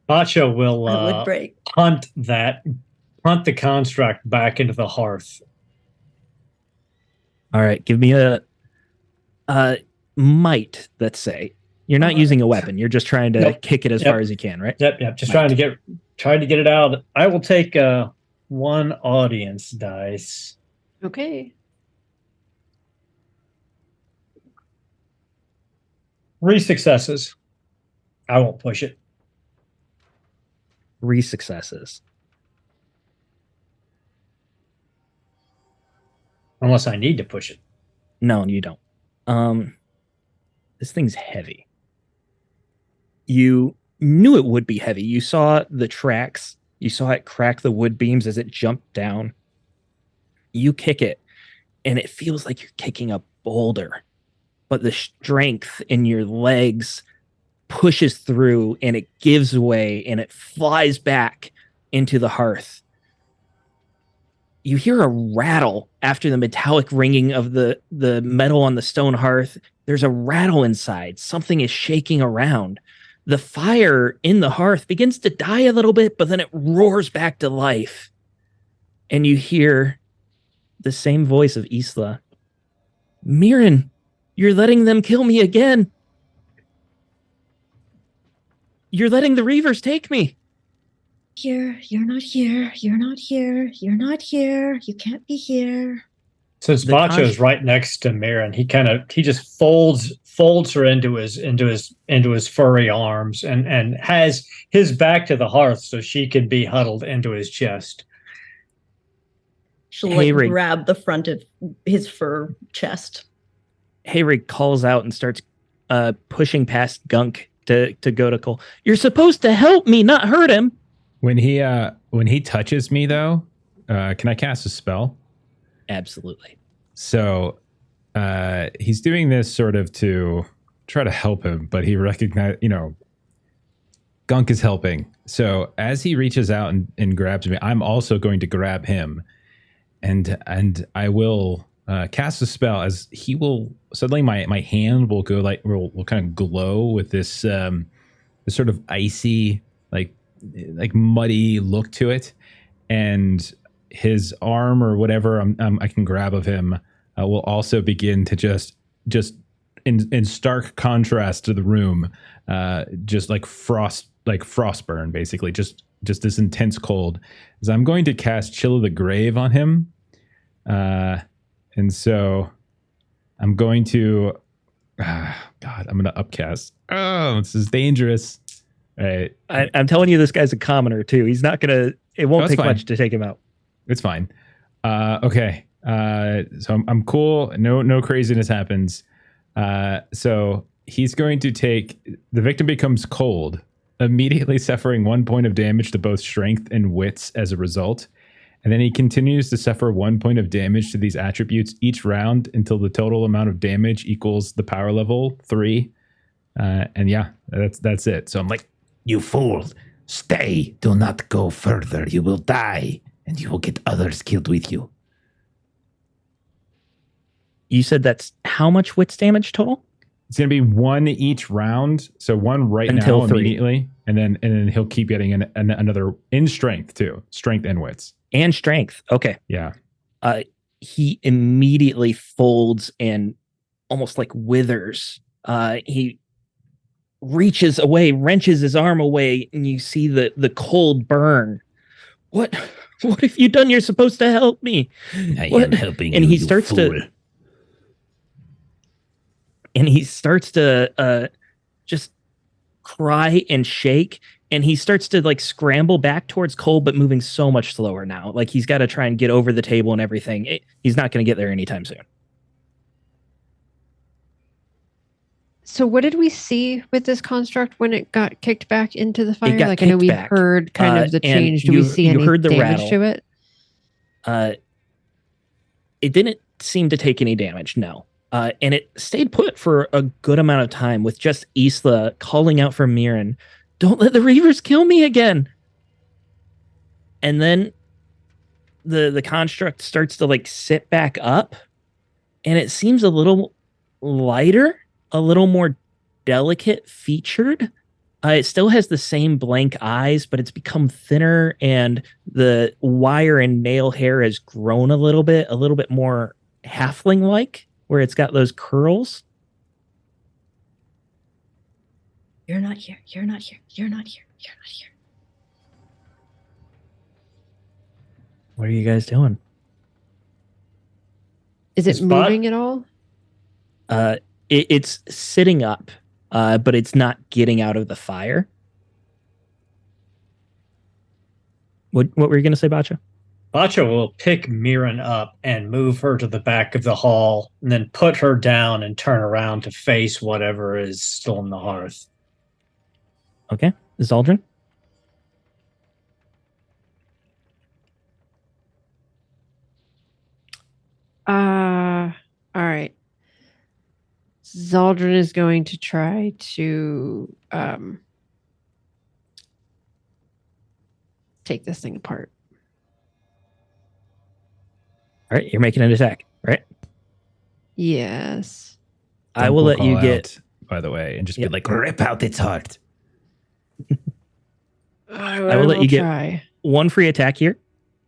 Bacho will That would break. punt the construct back into the hearth. All right, give me a might, let's say. You're not using a weapon. You're just trying to Nope. kick it as Yep. far as you can, right? Yep. Just Might. trying to get it out. I will take one audience dice. Okay. 3 successes. I won't push it. 3 successes. Unless I need to push it. No, you don't. This thing's heavy. You knew it would be heavy. You saw the tracks. You saw it crack the wood beams as it jumped down. You kick it, and it feels like you're kicking a boulder. But the strength in your legs pushes through, and it gives way, and it flies back into the hearth. You hear a rattle after the metallic ringing of the metal on the stone hearth. There's a rattle inside. Something is shaking around. The fire in the hearth begins to die a little bit, but then it roars back to life. And you hear the same voice of Isla. Mirren, you're letting them kill me again. You're letting the Reavers take me. Here, you're not here. You're not here. You're not here. You can't be here. Since The Bacho's right next to Mirren, he just folds her into his furry arms and has his back to the hearth so she can be huddled into his chest. She'll Hey, Rig. grab the front of his fur chest. Hayrig calls out and starts pushing past Gunk to go to Cole. You're supposed to help me, not hurt him. When he touches me, though, can I cast a spell? Absolutely. So he's doing this sort of to try to help him, but he recognized, Gunk is helping. So as he reaches out and grabs me, I'm also going to grab him, and I will cast a spell. As he will suddenly, my hand will go will kind of glow with this sort of icy, like muddy look to it, and his arm or whatever I can grab of him will also begin to just in stark contrast to the room, just like frostburn, basically, just this intense cold. As I'm going to cast Chill of the Grave on him, and so I'm going to, I'm going to upcast. Oh, this is dangerous. Right. I'm telling you, this guy's a commoner too. He's not gonna. It won't take fine. much to take him out. It's fine. Okay. So I'm cool. No craziness happens. So he's going to take, the victim becomes cold. immediately suffering 1 point of damage to both strength and wits as a result. And then he continues to suffer 1 point of damage to these attributes each round until the total amount of damage equals the power level 3. And yeah, that's it. So I'm like, You fool! Stay! Do not go further. You will die, and you will get others killed with you. You said that's how much wits damage total? it's going to be 1 each round. So 1 right Until now 3. immediately. And then he'll keep getting another in strength too. Strength and wits. And strength. Okay. Yeah. He immediately folds and almost like withers. He reaches away, wrenches his arm away, and you see the cold burn. What have you done? You're supposed to help me. I What? am helping And you, he you starts fool. to just cry and shake, and he starts to like scramble back towards Cole, but moving so much slower now. Like he's got to try and get over the table and everything. He's not going to get there anytime soon. So what did we see with this construct when it got kicked back into the fire? got Like I know kicked we back. heard kind of the And change. Do we see you any heard the damage rattle. to it? It didn't seem to take any damage, no. And it stayed put for a good amount of time with just Isla calling out for Mirren, "Don't let the Reavers kill me again." And then the construct starts to like sit back up, and it seems a little lighter, a little more delicate featured. It still has the same blank eyes, but it's become thinner, and the wire and nail hair has grown a little bit more halfling-like, where it's got those curls. You're not here. You're not here. You're not here. You're not here. What are you guys doing? Is it The spot? moving at all? It's sitting up, but it's not getting out of the fire. What were you going to say, Bacha? Bacha will pick Mirren up and move her to the back of the hall, and then put her down and turn around to face whatever is still in the hearth. Okay. Zaldrin? All right. Zaldrin is going to try to take this thing apart. All right, you're making an attack, right? Yes. I will let you call get... out, by the way, and just Yep. be like, Rip out its heart. I will let you get- try. one free attack here,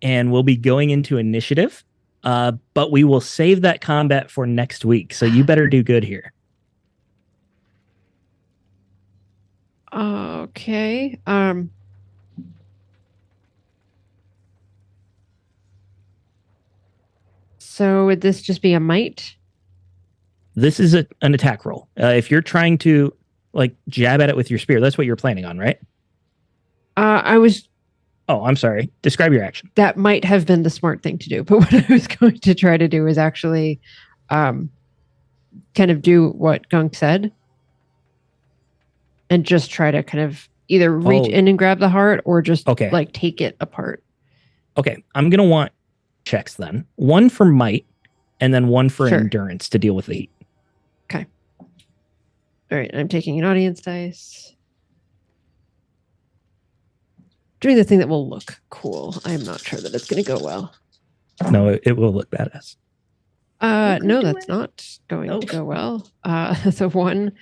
and we'll be going into initiative. But we will save that combat for next week, so you better do good here. Okay. So would this just be a might? This is an attack roll. If you're trying to like jab at it with your spear, that's what you're planning on, right? I was. Oh, I'm sorry. Describe your action. That might have been the smart thing to do, but what I was going to try to do is actually, kind of do what Gunk said, and just try to kind of either reach Oh. in and grab the heart, or just Okay. like take it apart. Okay, I'm gonna want checks then. One for might, and then one for Sure. endurance to deal with the heat. All right, I'm taking an audience dice. Doing the thing that will look cool. I'm not sure that it's going to go well. No, it will look badass. No, do that's it. not going Nope. to go well. So one.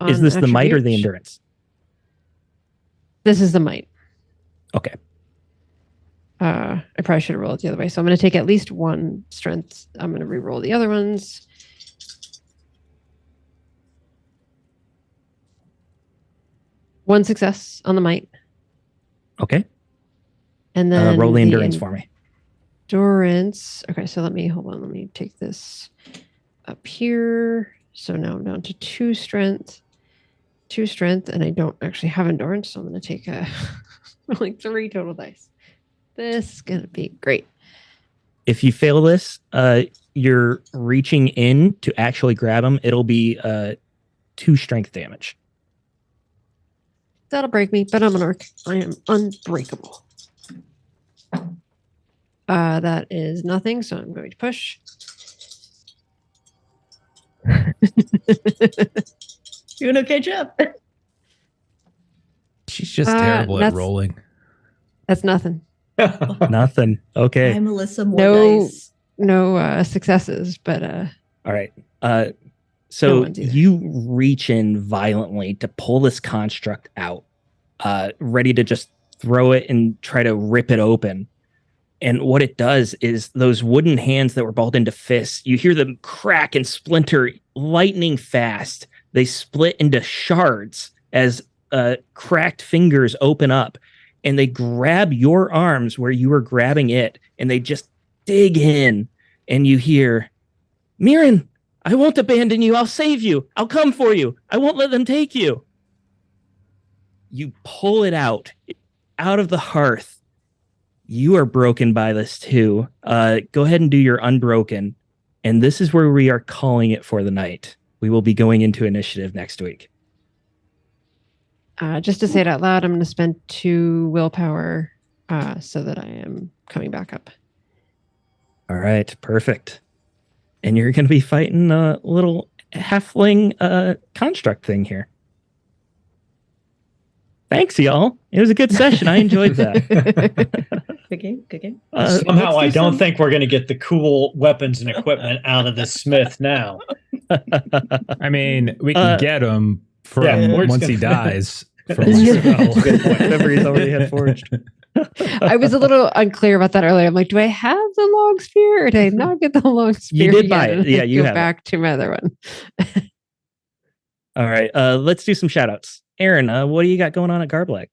Is this the might or the attribute. endurance? This is the might. Okay. I probably should have rolled it the other way. So I'm going to take at least one strength. I'm going to re-roll the other ones. One success on the might, Okay. and then Roll the endurance for me. Endurance. Okay, so let me take this up here. So now I'm down to 2 strength, and I don't actually have endurance, so I'm going to take like 3 total dice. This is going to be great. If you fail this, you're reaching in to actually grab him. It'll be 2 strength damage. That'll break me, but I'm an orc. I am unbreakable. That is nothing, so I'm going to push. Doing okay, Jeff. She's just terrible at rolling. That's nothing. Nothing. Okay. Hi, Melissa. More dice. No successes, but All right. No So ones either. you reach in violently to pull this construct out, ready to just throw it and try to rip it open. And what it does is those wooden hands that were balled into fists, you hear them crack and splinter lightning fast. They split into shards as cracked fingers open up, and they grab your arms where you were grabbing it, and they just dig in. And you hear, Mirren, I won't abandon you. I'll save you. I'll come for you. I won't let them take you. You pull it out of the hearth. You are broken by this too. Go ahead and do your unbroken. And this is where we are calling it for the night. We will be going into initiative next week. Just to say it out loud, I'm going to spend 2 willpower so that I am coming back up. All right, perfect. And you're going to be fighting a little halfling construct thing here. Thanks, y'all. It was a good session. I enjoyed that. Good game. Good game. Somehow, I don't think we're going to get the cool weapons and equipment out of the smith now. I mean, we can get him from once he dies. From Whatever he's already had forged. I was a little unclear about that earlier. I'm like, do I have the long spear or did I not get the long spear? You did buy it. Yeah, you go have back to my other one. All right, let's do some shout outs. Aaron, what do you got going on at Garblag?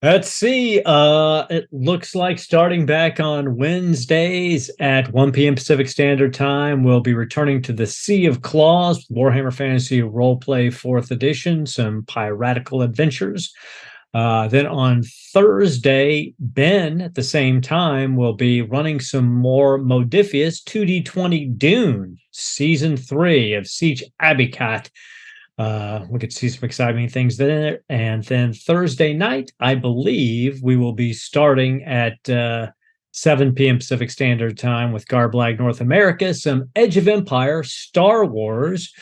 Let's see. It looks like starting back on Wednesdays at 1 p.m. Pacific Standard Time, we'll be returning to the Sea of Claws, Warhammer Fantasy Roleplay 4th Edition, some piratical adventures. Then on Thursday, Ben, at the same time, will be running some more Modifius 2D20 Dune, Season 3 of Siege Abicat. We could see some exciting things there. And then Thursday night, I believe we will be starting at 7 p.m. Pacific Standard Time with Garblag North America, some Edge of Empire, Star Wars,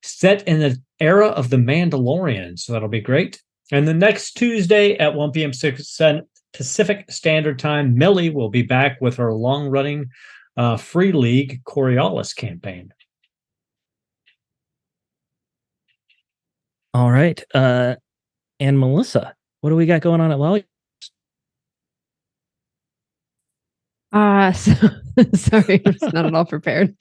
set in the era of the Mandalorian. So that'll be great. And the next Tuesday at 1 p.m. Pacific Standard Time, Millie will be back with her long-running Free League Coriolis campaign. All right. And Melissa, what do we got going on at Lollygagging? Sorry, I was not at all prepared.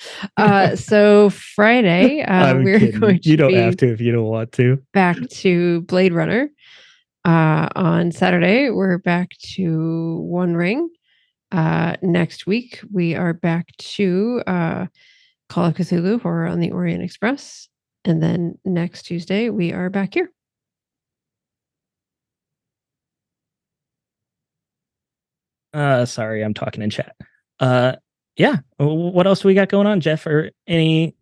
So Friday, we're kidding. going to You don't be have to if you don't want to. back to Blade Runner. On Saturday, we're back to One Ring. Next week, we are back to Call of Cthulhu, Horror on the Orient Express. And then next Tuesday, we are back here. Sorry, I'm talking in chat. Yeah. What else we got going on, Jeff? Are we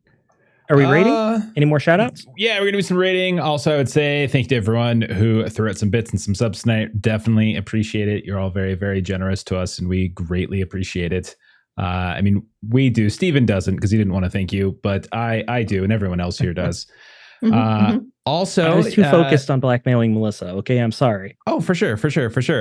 rating? Any more shout outs? Yeah, we're going to do some rating. Also, I would say thank you to everyone who threw out some bits and some subs tonight. Definitely appreciate it. You're all very, very generous to us, and we greatly appreciate it. I mean, we do. Steven doesn't because he didn't want to thank you, but I do, and everyone else here does. Also, I was too focused on blackmailing Melissa. Okay, I'm sorry. Oh, for sure.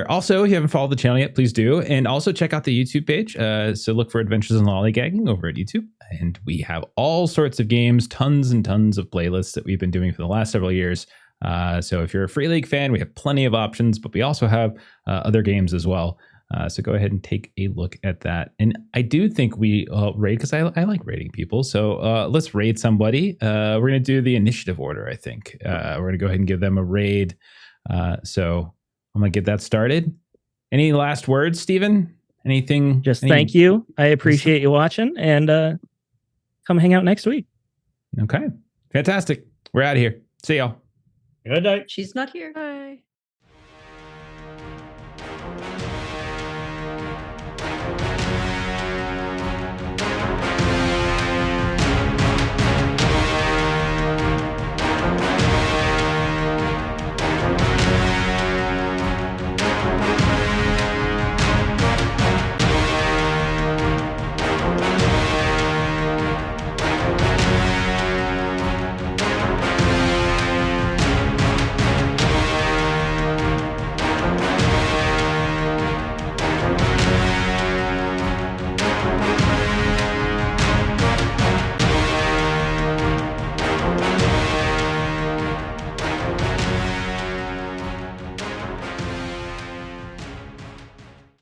Also, if you haven't followed the channel yet, please do. And also check out the YouTube page. So look for Adventures in Lollygagging over at YouTube. And we have all sorts of games, tons and tons of playlists that we've been doing for the last several years. So if you're a Free League fan, we have plenty of options, but we also have other games as well. So go ahead and take a look at that. And I do think we raid, because I like raiding people. So let's raid somebody. We're going to do the initiative order, I think. We're going to go ahead and give them a raid. So I'm going to get that started. Any last words, Steven? Anything? Thank you. I appreciate you watching, and come hang out next week. Okay. Fantastic. We're out of here. See y'all. Good night. She's not here. Bye.